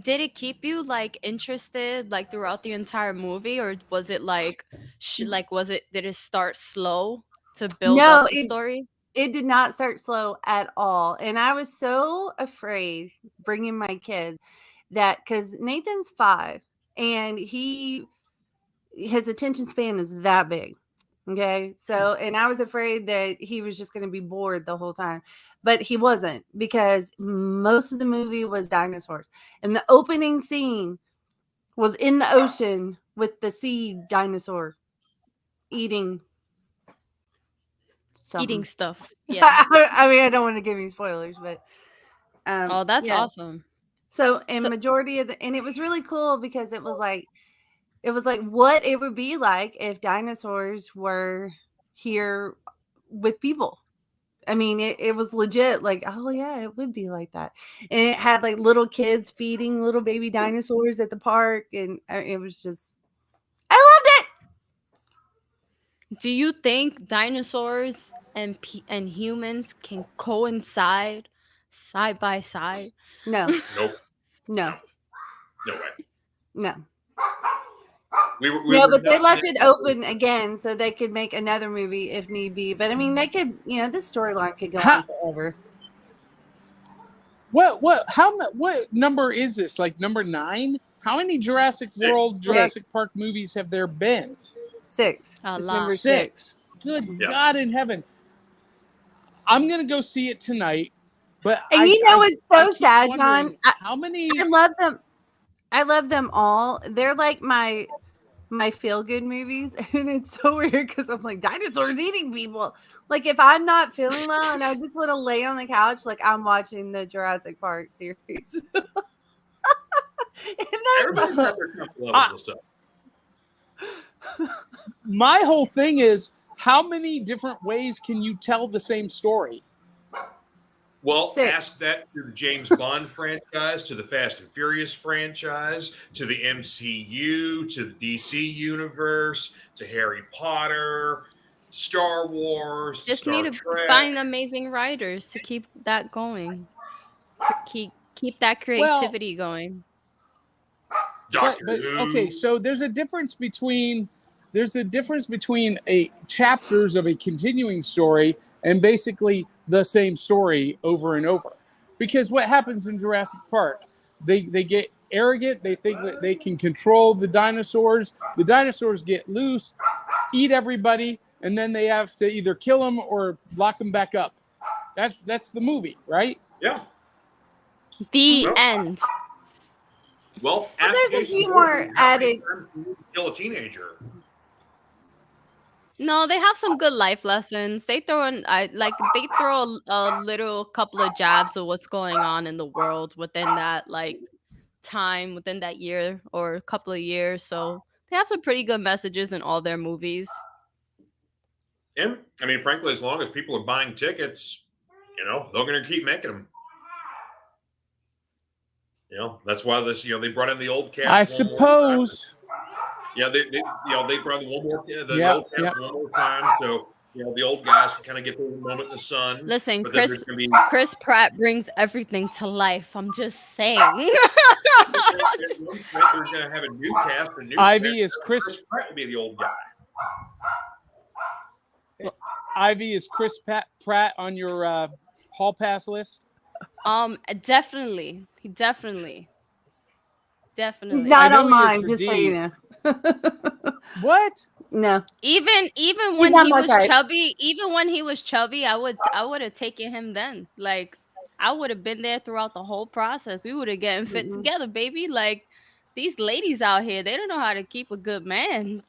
Did it keep you like interested like throughout the entire movie, or was it like did it start slow to build No, up the story? it did not start slow at all. And I was so afraid bringing my kids that, because Nathan's 5 and his attention span is that big. Okay. So, and I was afraid that he was just going to be bored the whole time, but he wasn't, because most of the movie was dinosaurs. And the opening scene was in the ocean with the sea dinosaur eating something. Eating stuff. Yeah. I mean, I don't want to give you spoilers, but Oh, that's yeah. awesome. So, majority of and it was really cool because it was like what it would be like if dinosaurs were here with people. I mean, it was legit like, oh yeah, it would be like that. And it had like little kids feeding little baby dinosaurs at the park, and it was just, I loved it. Do you think dinosaurs and humans can coincide side by side? No, Nope. no, No way. no. We No, were but they not left meant- it open again so they could make another movie if need be. But I mean, they could, this storyline could go on forever. What number is this? Like number 9? How many Jurassic World, Jurassic Park movies have there been? 6. A It's lot. number 6. Good Yeah. God in heaven. I'm gonna go see it tonight. But And it's so sad, John. How many? I love them. I love them all. They're like my feel good movies, and it's so weird because I'm like, dinosaurs eating people. Like, if I'm not feeling well and I just want to lay on the couch, like I'm watching the Jurassic Park series. Everybody's got their comfort levels and stuff. My whole thing is, how many different ways can you tell the same story? Well, 6. ask that to the James Bond franchise, to the Fast and Furious franchise, to the MCU, to the DC universe, to Harry Potter, Star Wars, Just need Star to Trek, find amazing writers to keep that going. Keep that Well, creativity going. Doctor okay, Who. so there's a difference between a chapters of a continuing story and basically the same story over and over. Because what happens in Jurassic Park, they get arrogant, they think that they can control the dinosaurs get loose, eat everybody, and then they have to either kill them or lock them back up. That's the movie, right? Yeah. The Well, end. Well, Well, there's a Jason few Voorhees, more how many added. times do you kill a teenager? No, they have some good life lessons. They throw in, they throw a little couple of jabs of what's going on in the world within that time, within that year or a couple of years. So they have some pretty good messages in all their movies. And I mean, frankly, as long as people are buying tickets, they're going to keep making them. That's why they brought in the old cast. I suppose. Yeah, they brought in old cast one more time, so the old guys can kind of get their moment in the sun. Listen, but Chris Pratt brings everything to life. I'm just saying. They're going to have a new cast. Ivy is Chris Pratt will be the old guy. Ivy, is Chris Pratt on your hall pass list? Definitely. Definitely. He's not on mine, just so you know. What? No. Even when he was chubby, I would have taken him then. Like, I would have been there throughout the whole process. We would have gotten fit together, baby. Like, these ladies out here, they don't know how to keep a good man.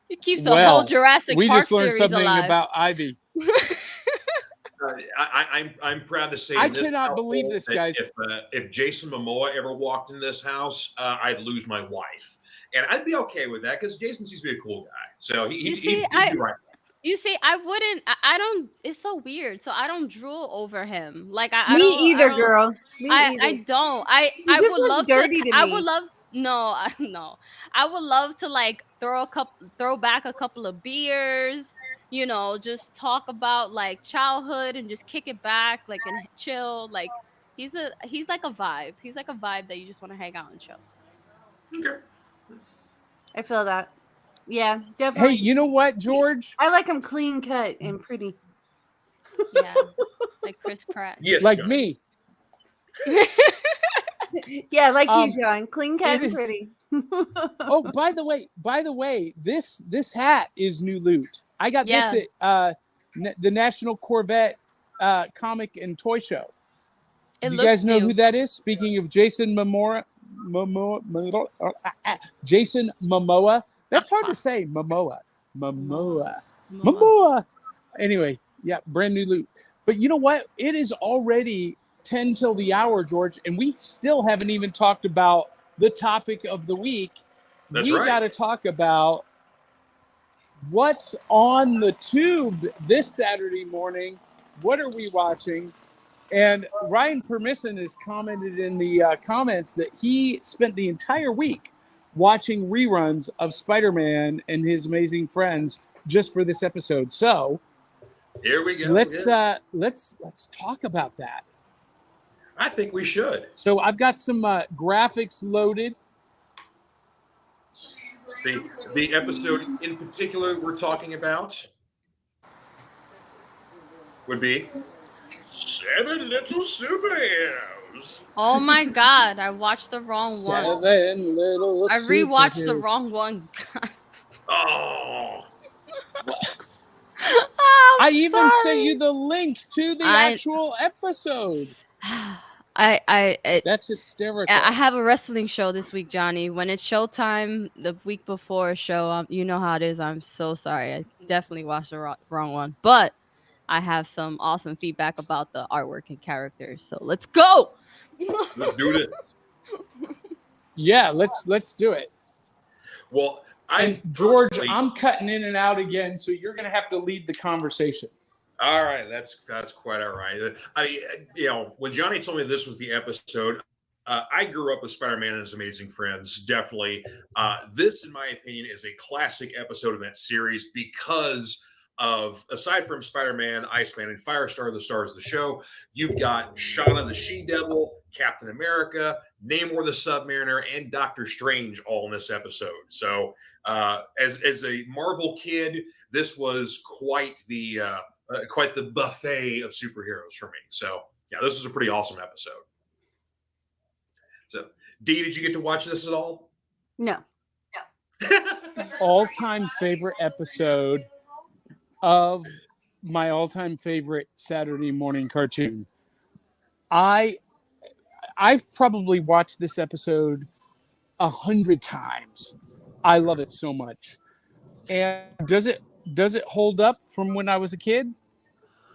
He keeps the whole Jurassic we Park just learned series something alive. about Ivy. I'm proud to say I cannot believe this, guys. If Jason Momoa ever walked in this house, I'd lose my wife, and I'd be okay with that because Jason seems to be a cool guy. So he'd be right. You see, I wouldn't. I don't. It's so weird. So I don't drool over him. Like I Me don't, either, I don't, girl. Me either. I don't. I just would love dirty to. to I me. would love. No, no. I would love to like throw back a couple of beers. Just talk about like childhood and just kick it back, like, and chill. Like he's like a vibe. He's like a vibe that you just want to hang out and chill. Okay. I feel that. Yeah, definitely. Hey, you know what, George? I like him clean cut and pretty. Yeah, like Chris Pratt. Yes, like John. me. Yeah, like you, John. Clean cut and is- pretty. Oh, by the way, this hat is new loot. I got this at the National Corvette comic and toy show. You guys know who that is? Speaking of Jason Momoa. Jason Momoa. That's hard to say. Momoa. Anyway, yeah, brand new loot. But you know what? It is already 10 till the hour, George, and we still haven't even talked about the topic of the week. That's we right. got to talk about what's on the tube this Saturday morning. What are we watching? And Ryan Permisson has commented in the comments that he spent the entire week watching reruns of Spider-Man and His Amazing Friends just for this episode. So here we go. Let's talk about that. I think we should. So I've got some graphics loaded. The episode in particular we're talking about would be 7 Little Superheroes. Oh my God, I watched the wrong one. 7 Little I rewatched the Superheroes. wrong one. Oh. I even sent you the link to the actual episode. That's hysterical. I have a wrestling show this week, Johnny. When it's showtime the week before a show, you know how it is. I'm so sorry. I definitely watched the wrong one. But I have some awesome feedback about the artwork and characters. So let's go. Let's do this. Yeah, let's do it. Well, And George, I'm cutting in and out again, so you're going to have to lead the conversation. All right, that's quite all right. When Johnny told me this was the episode, I grew up with Spider-Man and His Amazing Friends. Definitely, this, in my opinion, is a classic episode of that series because of, aside from Spider-Man, Iceman, and Firestar, the stars of the show, you've got Shauna the She-Devil, Captain America, Namor the Submariner, and Doctor Strange all in this episode. So, as a Marvel kid, this was quite the buffet of superheroes for me. So, yeah, this was a pretty awesome episode. So, Dee, did you get to watch this at all? No. All-time favorite episode of my all-time favorite Saturday morning cartoon. I've probably watched this episode 100 times. I love it so much. And does it hold up from when I was a kid?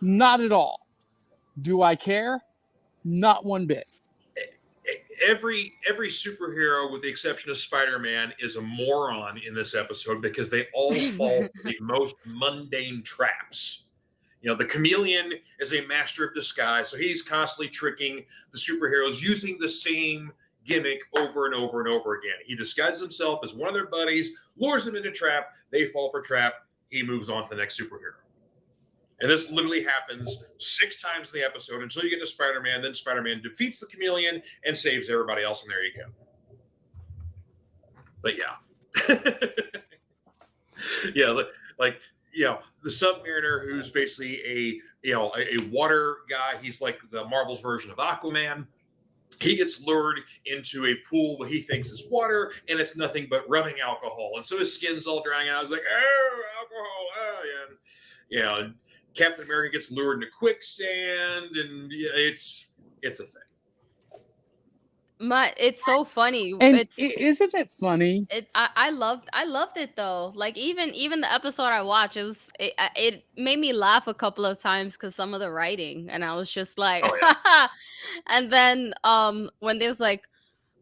Not at all. Do I care? Not one bit. Every superhero, with the exception of Spider-Man, is a moron in this episode because they all fall for the most mundane traps. The chameleon is a master of disguise, so he's constantly tricking the superheroes using the same gimmick over and over and over again. He disguises himself as one of their buddies, lures them into a trap, they fall for trap, he moves on to the next superhero. And this literally happens 6 times in the episode until you get to Spider-Man. Then Spider-Man defeats the chameleon and saves everybody else, and there you go. But yeah. The Submariner, who's basically a water guy. He's like the Marvel's version of Aquaman. He gets lured into a pool that he thinks is water, and it's nothing but rubbing alcohol. And so his skin's all drying out. I was like, oh, alcohol, oh, yeah. Captain America gets lured into quicksand, and it's a thing. It's so funny. And isn't it funny? I loved it though. Like even the episode I watched, it made me laugh a couple of times because some of the writing, and I was just like, and then when there's like,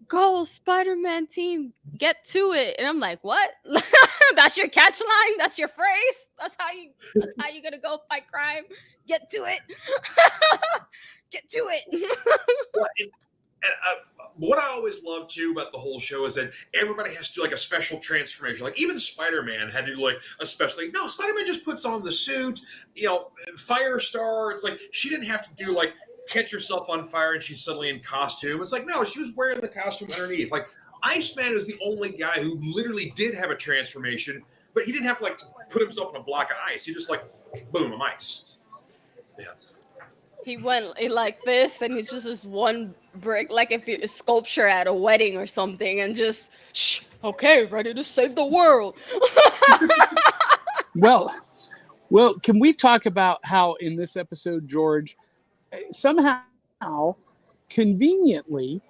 go Spider-Man team, get to it, and I'm like, what? That's your catch line? That's your phrase? That's how you gonna go fight crime? Get to it. Get to it. What I always love too about the whole show is that everybody has to do like a special transformation. Like even Spider-Man had to do like a special. Like, no, Spider-Man just puts on the suit. Firestar. It's like she didn't have to do like catch herself on fire and she's suddenly in costume. It's like, no, she was wearing the costume underneath. Like Iceman is the only guy who literally did have a transformation, but he didn't have to like put himself in a block of ice. He just like, boom, I'm ice. Yeah. He went like this, and it's just this one brick, like if you're a sculpture at a wedding or something, and just, okay, ready to save the world. Well, can we talk about how in this episode, George, somehow, conveniently,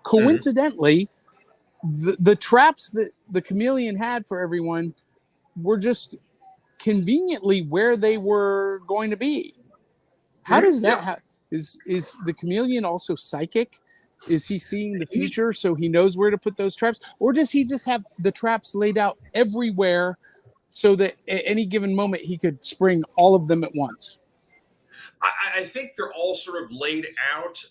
coincidentally, the traps that the chameleon had for everyone were just conveniently where they were going to be. How does that happen? Is the chameleon also psychic? Is he seeing the future so he knows where to put those traps? Or does he just have the traps laid out everywhere so that at any given moment he could spring all of them at once? I think they're all sort of laid out.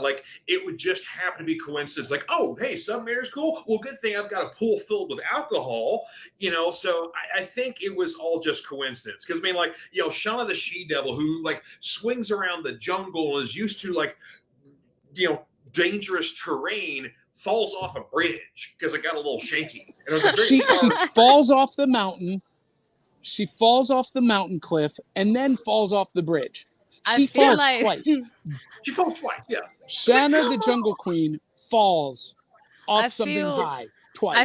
Like it would just happen to be coincidence. Like, oh, hey, Submariner's cool. Well, good thing I've got a pool filled with alcohol. So I think it was all just coincidence. Because I mean, like, Shauna the She-Devil, who like swings around the jungle and is used to like, dangerous terrain, falls off a bridge because it got a little shaky. She falls off the mountain. She falls off the mountain cliff and then falls off the bridge. She falls twice. She falls twice, yeah. Shanna the Jungle Queen falls off something high twice.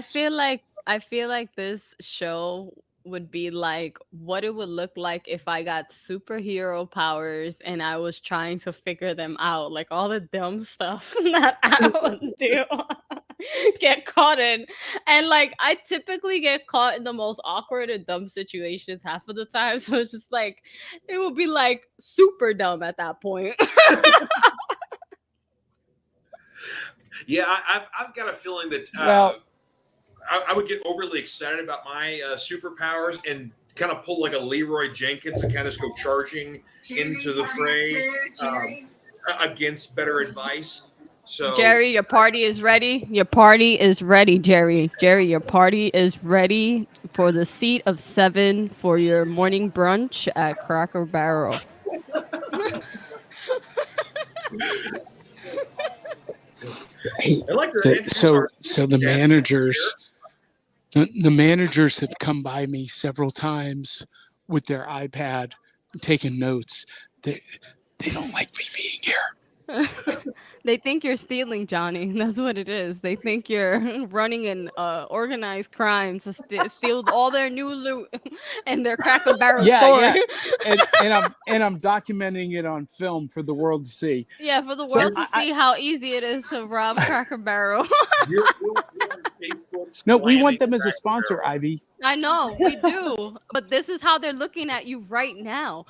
I feel like this show would be like what it would look like if I got superhero powers and I was trying to figure them out, like all the dumb stuff that I would do. Get caught in, and like I typically get caught in the most awkward and dumb situations half of the time, so it's just like it would be like super dumb at that point. Yeah, I've got a feeling that I would get overly excited about my superpowers and kind of pull like a Leroy Jenkins and kind of just go charging into the fray against better advice. So Jerry, your party is ready. Your party is ready, Jerry. Jerry, your party is ready for the seat of 7 for your morning brunch at Cracker Barrel. I like your So the managers have come by me several times with their iPad taking notes. They don't like me being here. They think you're stealing, Johnny. That's what it is. They think you're running an organized crime to steal all their new loot and their Cracker Barrel store. Yeah, and I'm documenting it on film for the world to see. Yeah, for the world to see how easy it is to rob Cracker Barrel. No, we want them as a sponsor, Ivy. I know, we do. But this is how they're looking at you right now.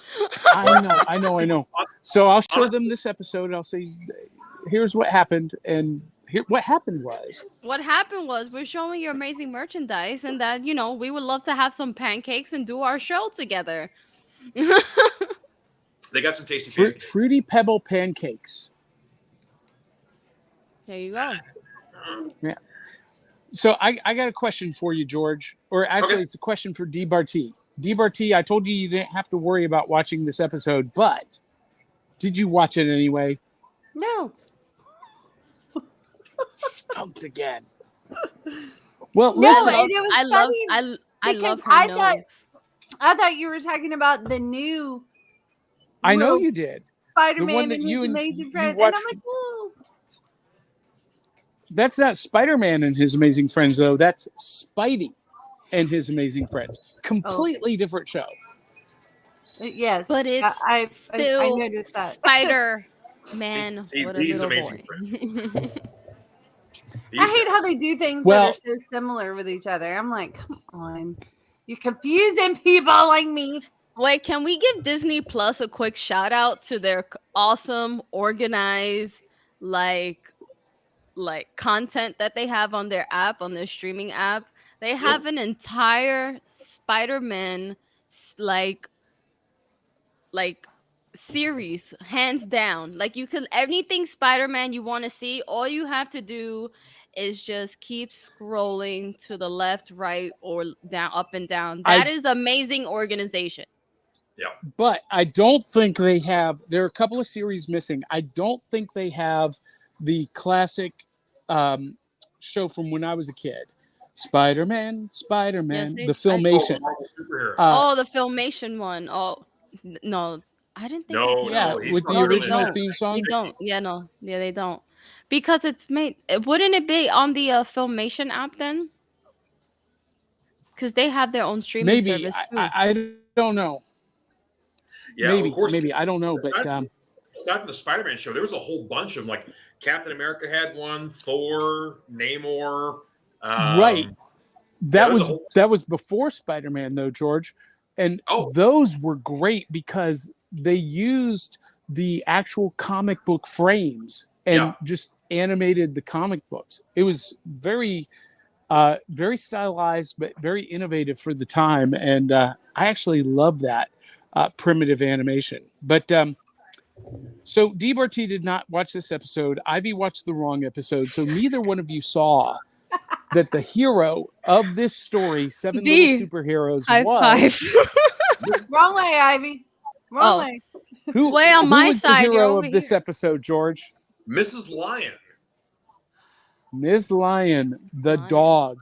I know. So I'll show them this episode and I'll say, here's what happened. And what happened was we're showing you amazing merchandise and that, we would love to have some pancakes and do our show together. They got some tasty pancakes. Fruity Pebble pancakes. There you go. Yeah. So I got a question for you, George. Or actually, It's a question for D. Barty. D. Barty, I told you didn't have to worry about watching this episode, but did you watch it anyway? No. Stumped again. Well, No, listen. and it was I love because her I nose. thought you were talking about the new I know you did. Spider-Man that and you his and- amazing you friends. And watched- I'm like, whoa. That's not Spider-Man and his amazing friends, though. That's Spidey and his amazing friends. Completely different show. Yes. But it's I still noticed that. Spider-Man. What a These little amazing boy. friends. I hate how they do things that are so similar with each other. I'm like, come on. You're confusing people like me. Wait, can we give Disney Plus a quick shout out to their awesome, organized, like content that they have on their app, on their streaming app? They have an entire Spider-Man like series, hands down. Like, you can, anything Spider-Man you want to see, all you have to do is just keep scrolling to the left, right, or down, up and down. That is amazing organization. Yeah. But I don't think they have. There are a couple of series missing. I don't think they have the classic show from when I was a kid. Spider-Man, Yes, the Filmation. The Filmation one. Oh, no. I didn't think. With the original theme song. They don't. Yeah, they don't. Because it's made. Wouldn't it be on the Filmation app then? Because they have their own streaming service too. I don't know. Yeah, maybe, of course. Maybe I don't know, but aside from the Spider-Man show, there was a whole bunch of them. Like Captain America had one, Thor, Namor. Right. That was before Spider-Man, though, George, and those were great because they used the actual comic book frames and just animated the comic books. It was very, very stylized, but very innovative for the time, and I actually love that. Primitive animation. But so D. Barty did not watch this episode. Ivy watched the wrong episode. So neither one of you saw that the hero of this story, Seven Little Superheroes, was Wrong way, Ivy. Wrong way. Who on my was side? The hero of this episode, George? Mrs. Lion. Ms. Lion, the dog.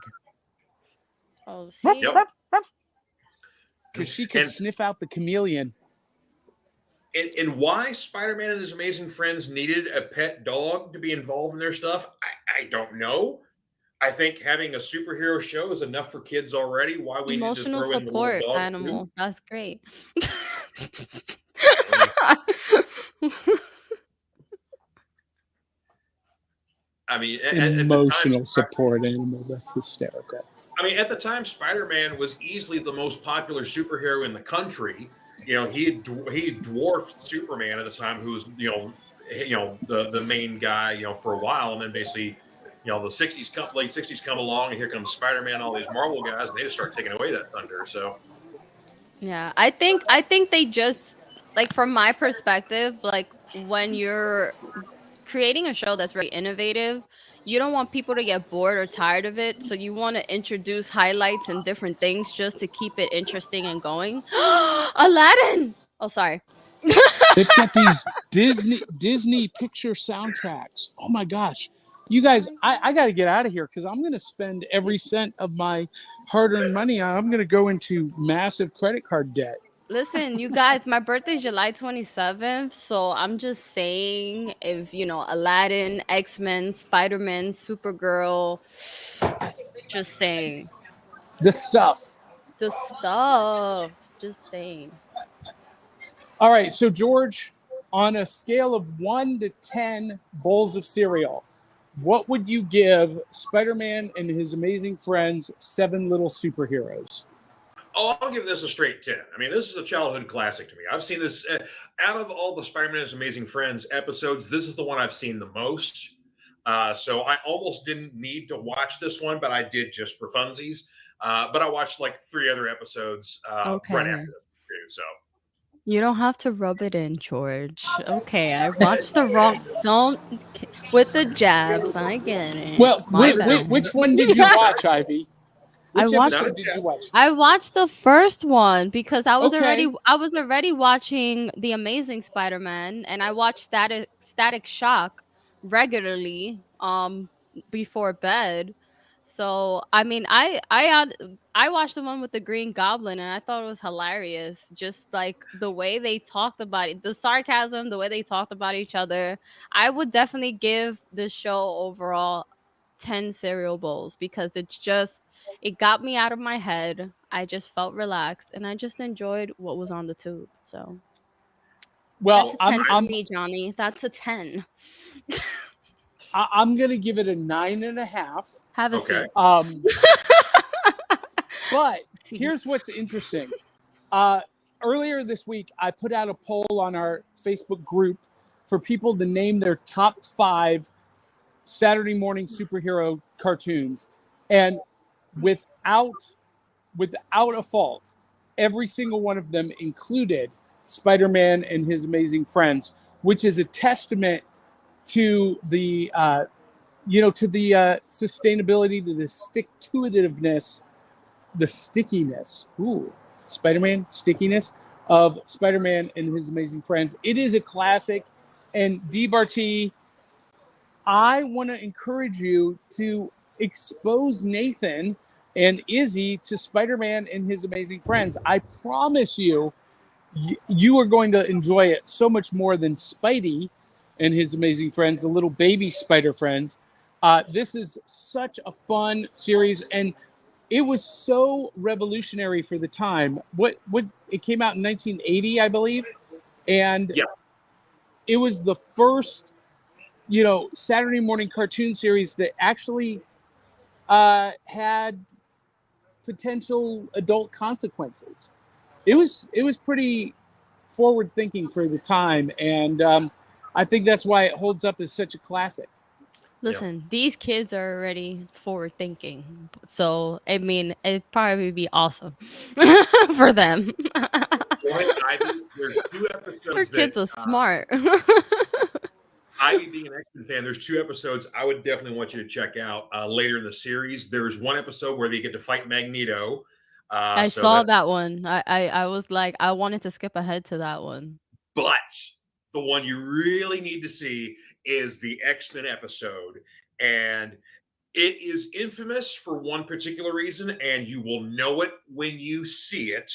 Oh, see? Yep. Because she could sniff out the chameleon. And why Spider-Man and his amazing friends needed a pet dog to be involved in their stuff, I don't know. I think having a superhero show is enough for kids already. Why we emotional need to throw support in the dog animal. too? That's great. I mean, Emotional support animal. That's hysterical. I mean, at the time, Spider-Man was easily the most popular superhero in the country. You know, he dwarfed Superman at the time, who was the main guy for a while, and then basically the late 60s come along, and here comes Spider-Man, all these Marvel guys, and they just start taking away that thunder. So Yeah, I think they just, like, from my perspective, like, when you're creating a show that's very innovative, you don't want people to get bored or tired of it, so you want to introduce highlights and different things just to keep it interesting and going. Aladdin. Oh, sorry. They've got these Disney picture soundtracks. Oh my gosh. You guys, I got to get out of here because I'm going to spend every cent of my hard earned money. I'm going to go into massive credit card debt. Listen, you guys, my birthday's July 27th, so I'm just saying, if Aladdin, X-Men, Spider-Man, Supergirl, just saying. The stuff. The stuff. Just saying. All right. So, George, on a scale of 1 to 10 bowls of cereal, what would you give Spider Man and his amazing friends, Seven Little Superheroes? Oh, I'll give this a straight 10. I mean, this is a childhood classic to me. I've seen this out of all the Spider-Man and His Amazing Friends episodes. This is the one I've seen the most. So I almost didn't need to watch this one, but I did just for funsies. But I watched like 3 other episodes right Okay. after this too. So You don't have to rub it in, George. Okay, I watched the wrong. Don't with the jabs. I get it. Well, My bad. which one did you watch, Ivy? I Which watched. episode did you watch? I watched the first one because I was Okay. already watching The Amazing Spider-Man, and I watched Static Shock regularly before bed. So I mean, I watched the one with the Green Goblin, and I thought it was hilarious. Just like the way they talked about it, the sarcasm, the way they talked about each other. I would definitely give this show overall 10 cereal bowls because it got me out of my head. I just felt relaxed and I just enjoyed what was on the tube. So Well, that's a 10 for me, Johnny. That's a 10. I'm gonna give it a 9.5. Have a okay. seat. But here's what's interesting. Earlier this week, I put out a poll on our Facebook group for people to name their top 5 Saturday morning superhero cartoons, and without a fault, every single one of them included Spider-Man and His Amazing Friends, which is a testament to the sustainability, to the stick-to-itiveness, the stickiness. Ooh, Spider-Man stickiness of Spider-Man and His Amazing Friends. It is a classic, and D. Barty, I want to encourage you to expose Nathan and Izzy to Spider-Man and His Amazing Friends. I promise you, you are going to enjoy it so much more than Spidey and His Amazing Friends, the little baby spider friends. This is such a fun series, and it was so revolutionary for the time. What it came out in 1980, I believe, and Yeah. it was the first Saturday morning cartoon series that actually had potential adult consequences. It was pretty forward thinking for the time, and I think that's why it holds up as such a classic. Listen, these kids are already forward thinking. So, I mean, it'd probably be awesome for them. There's 2 episodes Their kids are smart. Ivy being an X-Men fan, there's 2 episodes I would definitely want you to check out later in the series. There's one episode where they get to fight Magneto. I saw that one. I was like, I wanted to skip ahead to that one. But the one you really need to see is the X-Men episode. And it is infamous for one particular reason, and you will know it when you see it.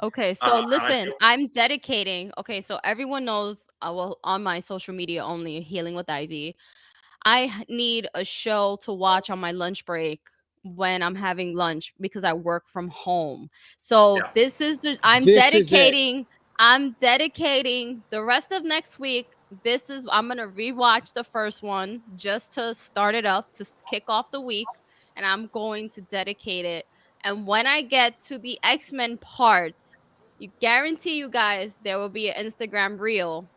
Okay, so listen, I'm dedicating. Okay, so everyone knows, well, on my social media only, Healing with Ivy, I need a show to watch on my lunch break when I'm having lunch because I work from home. So this is I'm dedicating the rest of next week. I'm gonna rewatch the first one just to start it up to kick off the week, and I'm going to dedicate it. And when I get to the X-Men parts, you guarantee you guys there will be an Instagram reel,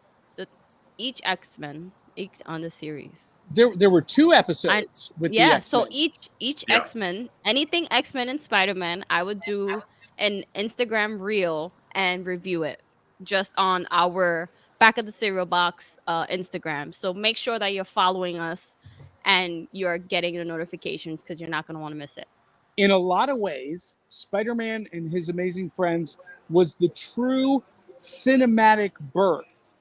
each X-Men, each on the series. There were 2 episodes with the X-Men. So each X-Men, anything X-Men and Spider-Man, I would do an Instagram reel and review it just on our Back of the Cereal Box Instagram. So make sure that you're following us and you're getting the notifications because you're not going to want to miss it. In a lot of ways, Spider-Man and His Amazing Friends was the true cinematic birth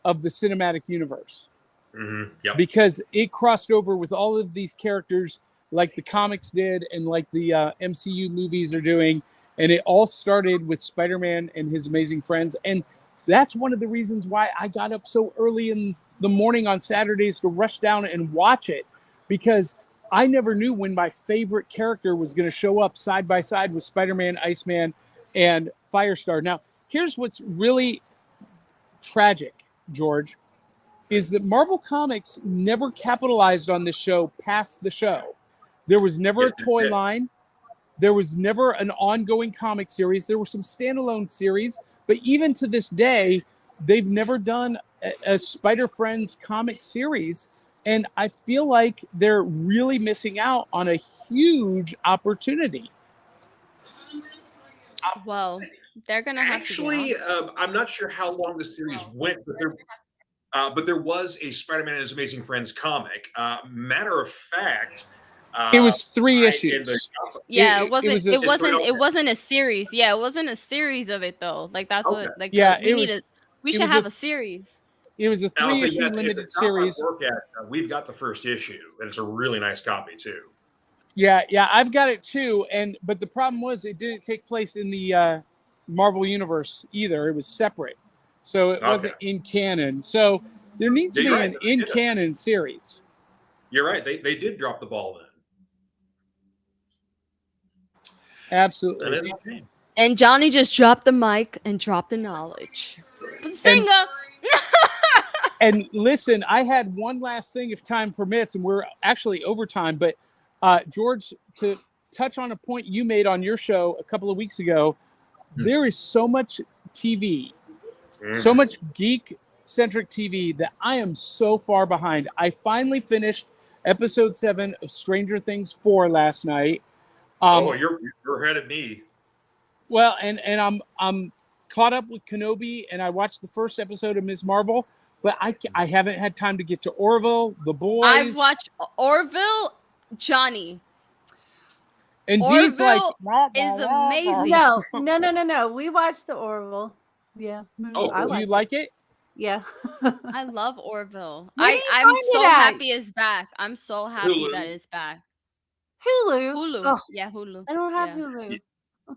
of the cinematic universe. Mm-hmm. Yep. Because it crossed over with all of these characters like the comics did and like the MCU movies are doing. And it all started with Spider-Man and His Amazing Friends. And that's one of the reasons why I got up so early in the morning on Saturdays to rush down and watch it, because I never knew when my favorite character was going to show up side by side with Spider-Man, Iceman, and Firestar. Now, here's what's really tragic, George, is that Marvel Comics never capitalized on this show past the show. There was never a toy line. There was never an ongoing comic series. There were some standalone series, but even to this day, they've never done a Spider-Friends comic series. And I feel like they're really missing out on a huge opportunity. Well, they're going to have Actually, I'm not sure how long the series went, but there was a Spider-Man and His Amazing Friends comic. Matter of fact, it was 3 issues. Yeah, it wasn't a series. Yeah, it wasn't a series of it though. Like that's Okay. what like Yeah, we should have a series. It was a 3-issue limited series. We've got the first issue, and it's a really nice copy too. Yeah, I've got it too. But the problem was it didn't take place in the Marvel universe either. It was separate, so it wasn't in canon. So there needs to be an in canon series. You're right. They did drop the ball then. Absolutely. And Johnny just dropped the mic and dropped the knowledge. Singer. And listen, I had one last thing, if time permits, and we're actually over time. But George, to touch on a point you made on your show a couple of weeks ago, there is so much TV, so much geek-centric TV that I am so far behind. I finally finished episode 7 of Stranger Things 4 last night. You're ahead of me. Well, and I'm caught up with Kenobi, and I watched the first episode of Ms. Marvel, but I haven't had time to get to Orville, The Boys. I've watched Orville, Johnny. And Dee's like, is amazing. No. We watched the Orville. Yeah. Oh, do you like it? Yeah. I love Orville. I'm so happy it's back. I'm so happy that it's back. Hulu. Oh. Yeah, Hulu. I don't have Hulu.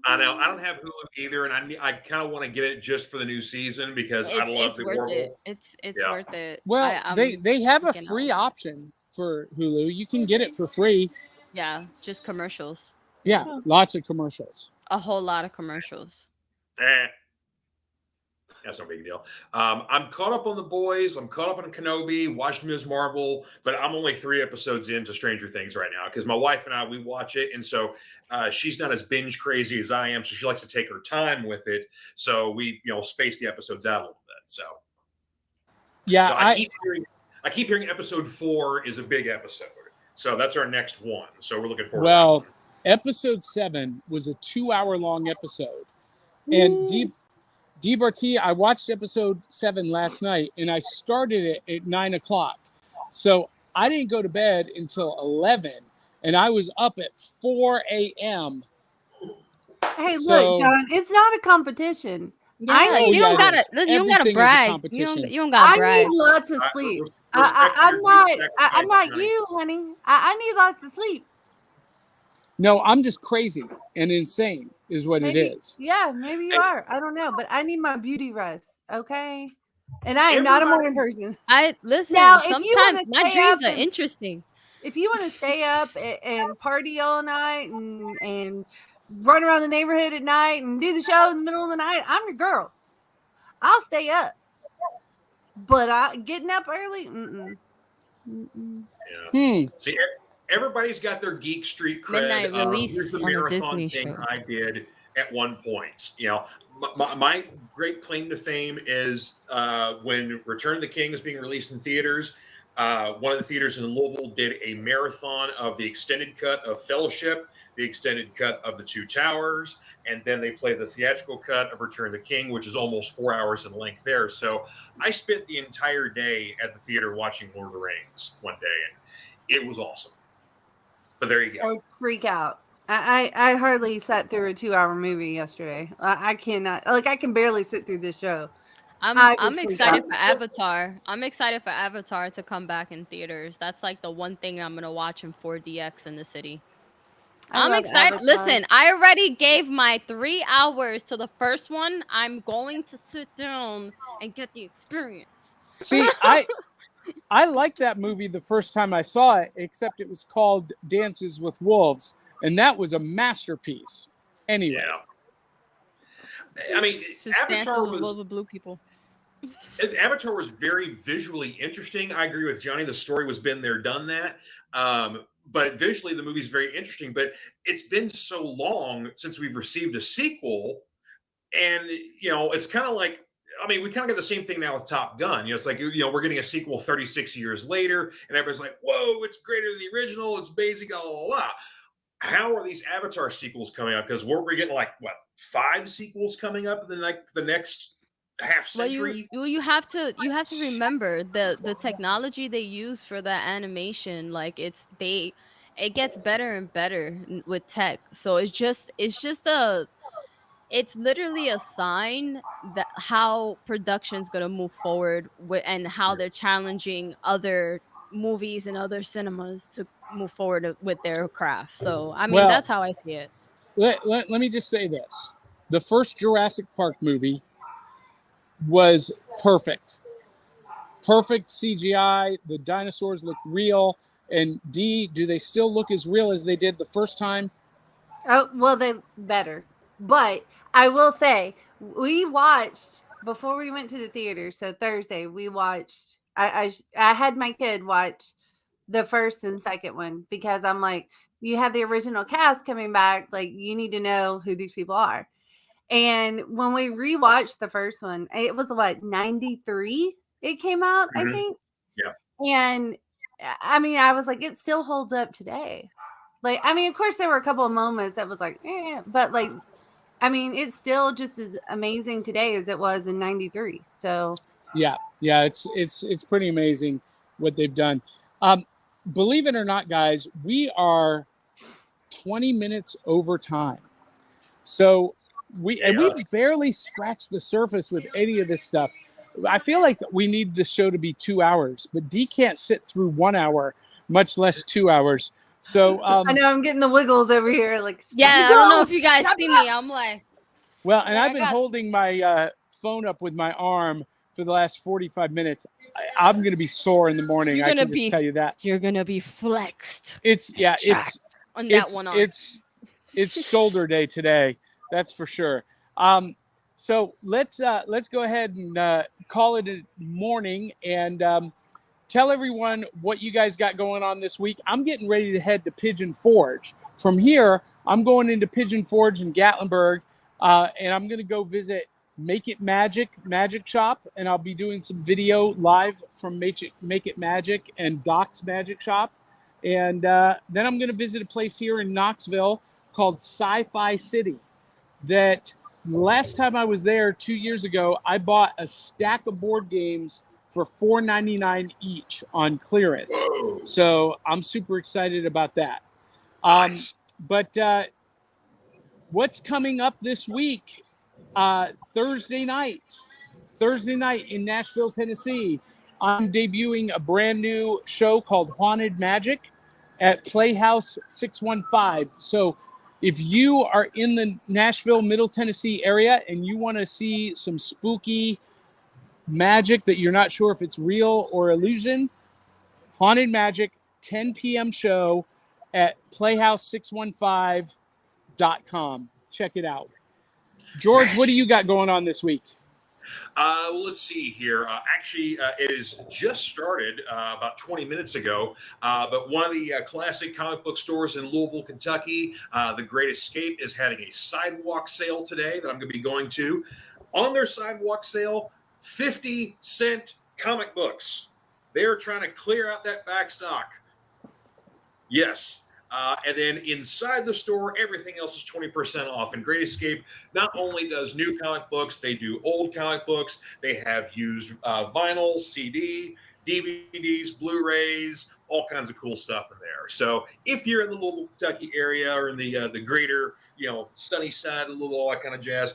I know. I don't have Hulu either, and I kind of want to get it just for the new season because I love the Orville. It's worth it. Well, they have a free option for Hulu. You can get it for free. Yeah, just commercials. Yeah, lots of commercials. A whole lot of commercials. That's no big deal. I'm caught up on The Boys. I'm caught up on Kenobi, watched Ms. Marvel, but I'm only 3 episodes into Stranger Things right now because my wife and I, we watch it. And so she's not as binge crazy as I am. So she likes to take her time with it. So we, space the episodes out a little bit. So yeah, so I keep hearing episode 4 is a big episode. So that's our next one. So we're looking forward to that. Episode 7 was a 2-hour-long episode. And DBRT, I watched episode 7 last night, and I started it at 9 o'clock. So I didn't go to bed until 11, and I was up at 4 a.m. Hey, look, John, it's not a competition. Yeah, you don't gotta brag. You don't gotta brag. I need lots of sleep. I'm not you, honey. I need lots of sleep. No, I'm just crazy and insane is what it is. Yeah, maybe you are. I don't know, but I need my beauty rest, okay? And I am not a morning person. Listen, now, sometimes my dreams are interesting. If you want to stay up and party all night and run around the neighborhood at night and do the show in the middle of the night, I'm your girl. I'll stay up. But getting up early, Yeah. See, everybody's got their Geek Street cred. Midnight release Here's the on a marathon Disney thing show. I did at one point. My great claim to fame is when Return of the King is being released in theaters. One of the theaters in Louisville did a marathon of the extended cut of Fellowship, the extended cut of The Two Towers, and then they played the theatrical cut of Return of the King, which is almost 4 hours in length there. So I spent the entire day at the theater watching Lord of the Rings one day, and it was awesome. But there you go. I freak out. I hardly sat through a 2-hour movie yesterday. I cannot. Like, I can barely sit through this show. I I'm would freak excited out. for Avatar. I'm excited for Avatar to come back in theaters. That's like the one thing I'm gonna watch in 4DX in the city. I I'm love excited. Avatar. Listen, I already gave my 3 hours to the first one. I'm going to sit down and get the experience. See, I liked that movie the first time I saw it, except it was called Dances with Wolves, and that was a masterpiece. Anyway, I mean, It's just dances Avatar with was all the blue people. Avatar was very visually interesting. I agree with Johnny. The story was been there, done that. But visually, the movie's very interesting. But it's been so long since we've received a sequel, and it's kind of like. I mean, we kind of get the same thing now with Top Gun. It's like we're getting a sequel 36 years later, and everybody's like, "Whoa, it's greater than the original. It's basic, blah blah blah." How are these Avatar sequels coming up? Because we're getting like what 5 sequels coming up in the next half Well, century. you have to remember the technology they use for that animation. Like it gets better and better with tech. So it's literally a sign that how production's gonna move forward with and how they're challenging other movies and other cinemas to move forward with their craft. So I mean well, that's how I see it. let me just say this. The first Jurassic Park movie was perfect. Perfect CGI. The dinosaurs look real. And do they still look as real as they did the first time? Oh, well, they better. But I will say, we watched before we went to the theater. So Thursday, we watched. I had my kid watch the first and second one because I'm like, you have the original cast coming back. Like, you need to know who these people are. And when we rewatched the first one, it was what 93 it came out, I Mhm. think. Yeah. And I mean, I was like, it still holds up today. Like, I mean, of course, there were a couple of moments that was like, but like, I mean, it's still just as amazing today as it was in '93. So, Yeah, it's pretty amazing what they've done. Believe it or not, guys, we are 20 minutes over time. So we've barely scratched the surface with any of this stuff. I feel like we need the show to be 2 hours, but D can't sit through 1 hour, much less 2 hours. So I know I'm getting the wiggles over here. Like, Yeah, stop I don't know go! if you guys Stop see go! me. I'm like, well, and like I've been holding my phone up with my arm for the last 45 minutes. I'm going to be sore in the morning. I can just tell you that. you're gonna be flexed It's on that one arm. it's shoulder day today. That's for sure. So let's go ahead and call it a morning and tell everyone what you guys got going on this week. I'm getting ready to head to Pigeon Forge. From here, I'm going into Pigeon Forge in Gatlinburg, and I'm going to go visit Make It Magic Shop, and I'll be doing some video live from Make It Magic and Doc's Magic Shop. And then I'm going to visit a place here in Knoxville called Sci-Fi City that last time I was there 2 years ago, I bought a stack of board games for $4.99 each on clearance. Whoa. So I'm super excited about that. Nice. But what's coming up this week? Thursday night in Nashville, Tennessee, I'm debuting a brand new show called Haunted Magic at Playhouse 615. So if you are in the Nashville, Middle Tennessee area and you want to see some spooky magic that you're not sure if it's real or illusion, Haunted Magic, 10 p.m. show at playhouse615.com. Check it out. George, what do you got going on this week? Let's see here. Actually, it is just started about 20 minutes ago. But one of the classic comic book stores in Louisville, Kentucky, The Great Escape, is having a sidewalk sale today that I'm going to be going to. On their sidewalk sale, 50-cent comic books. They're trying to clear out that back stock. Yes. And then inside the store, everything else is 20% off. And Great Escape not only does new comic books, they do old comic books. They have used vinyl, CD, DVDs, Blu-rays, all kinds of cool stuff in there. So if you're in the Louisville, Kentucky area or in the greater, sunny side of Louisville, all that kind of jazz,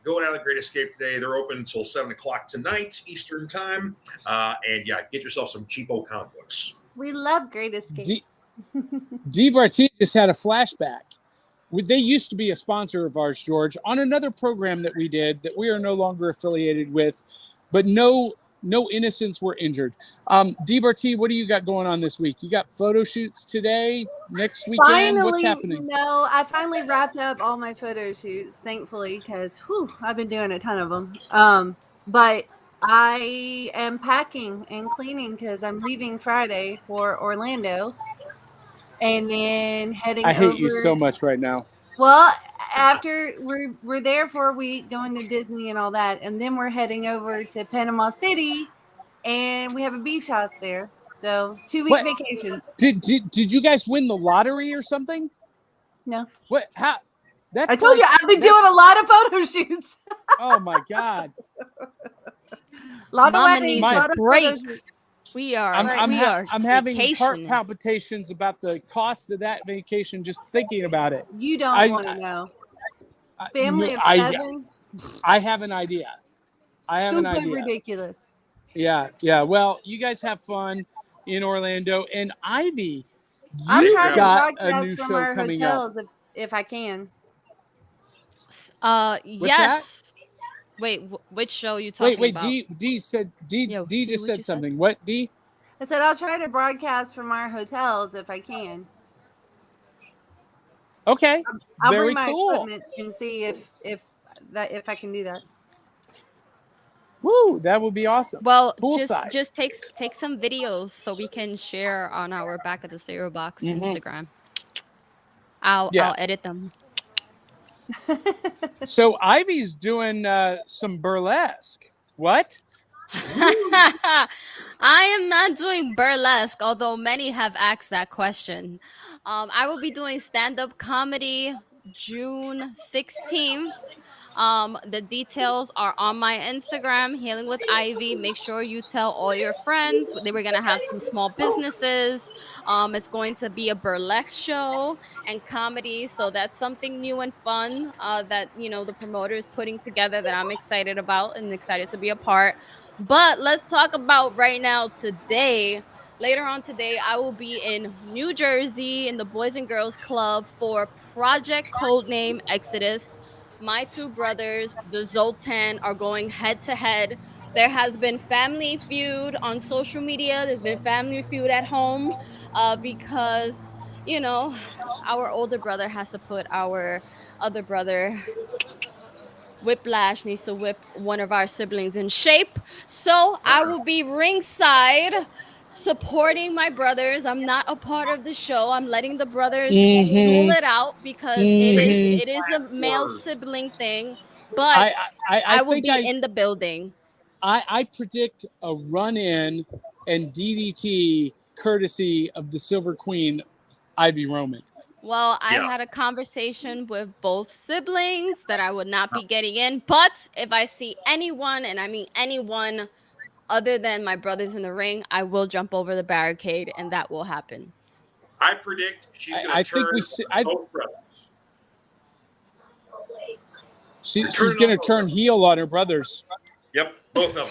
go down to Great Escape today. They're open until 7 o'clock tonight Eastern time. And get yourself some cheapo comic books. We love Great Escape. D. Barty just had a flashback. They used to be a sponsor of ours, George, on another program that we did that we are no longer affiliated with, but no innocents were injured. D. Barty, what do you got going on this week? You got photo shoots today, next weekend? Finally, what's happening? No, I finally wrapped up all my photo shoots, thankfully, because I've been doing a ton of them. But I am packing and cleaning because I'm leaving Friday for Orlando. And then heading over. I hate you so much right now. Well, after we're there for a week going to Disney and all that, and then we're heading over to Panama City, and we have a beach house there. So 2-week vacation. Did you guys win the lottery or something? No. What? How? I told you I've been doing a lot of photo shoots. Oh my God. A lot of weddings, a lot of break. photo shoots. I'm having heart palpitations about the cost of that vacation just thinking about it. You don't want to know. Family of 7. I have an idea. Ridiculous. Yeah. Well, you guys have fun in Orlando, and Ivy, I'm you trying got to broadcast a new from show our coming hotels up. if I can. Yes. Wait, which show are you talking about? D just said something. Said? What, D? I said I'll try to broadcast from our hotels if I can. Okay. I'll Very bring my cool. equipment and see if I can do that. Woo, that would be awesome. Well, Poolside. just take some videos so we can share on our Back of the Cereal Box Instagram. I'll edit them. So Ivy's doing some burlesque. What? I am not doing burlesque, although many have asked that question. I will be doing stand-up comedy June 16th. The details are on my Instagram, Healing with Ivy. Make sure you tell all your friends. We're going to have some small businesses. It's going to be a burlesque show and comedy. So that's something new and fun that, the promoter is putting together that I'm excited about and excited to be a part. But let's talk about right now today. Later on today, I will be in New Jersey in the Boys and Girls Club for Project Codename Exodus. My two brothers, the Zoltan, are going head to head. There has been family feud on social media. There's been family feud at home because, our older brother has to put our other brother, Whiplash, needs to whip one of our siblings in shape. So I will be ringside supporting my brothers. I'm not a part of the show. I'm letting the brothers duel it out because it is a male sibling thing. But I will be in the building. I predict a run-in and DDT courtesy of the Silver Queen, Ivy Roman. Well, I had a conversation with both siblings that I would not be getting in. But if I see anyone, and I mean anyone other than my brothers in the ring, I will jump over the barricade, and that will happen. I predict she's going to turn both brothers. She's going to turn heel on her brothers. Yep, both of them.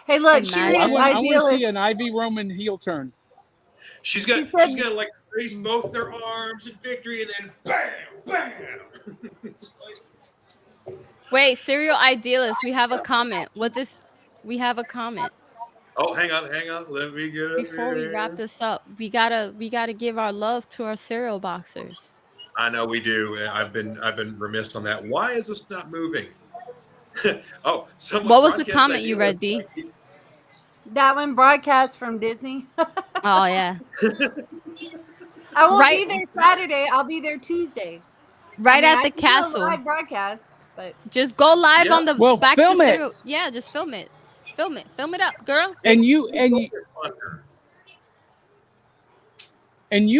Hey, look, I want to see an Ivy Roman heel turn. She's going to raise both their arms in victory, and then bam, bam. Wait, Serial Idealist, we have a comment. We have a comment. Oh, hang on. Let me get it. Before we wrap this up, we gotta give our love to our cereal boxers. I know we do. I've been remiss on that. Why is this not moving? What was the comment you read, D? That one broadcast from Disney. Oh yeah. I won't be there Saturday. I'll be there Tuesday. At the castle. Live broadcast, but just go live on the back film to it. cereal. Yeah, just film it. Film it. Film it up, girl. And you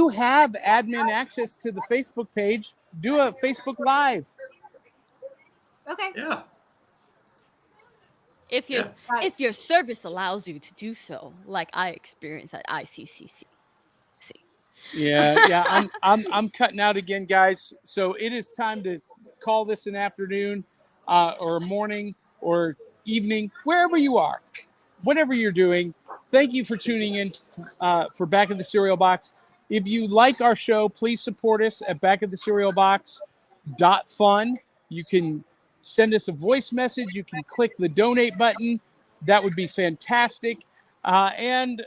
have admin access to the Facebook page. Do a Facebook Live. Okay. Yeah. If your Yeah. if your service allows you to do so, like I experienced at ICCC. See. Yeah. I'm cutting out again, guys. So it is time to call this an afternoon, or a morning, or evening, wherever you are, whatever you're doing. Thank you for tuning in for Back of the Cereal Box. If you like our show, please support us at backofthecerealbox.fun. You can send us a voice message. You can click the donate button. That would be fantastic. And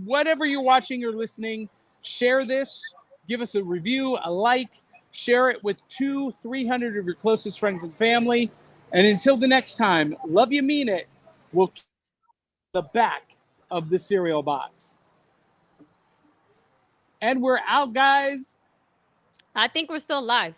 whatever you're watching or listening, share this. Give us a review, a like. Share it with 200-300 of your closest friends and family. And until the next time, love you, mean it. We'll keep the back of the cereal box. And we're out, guys. I think we're still live.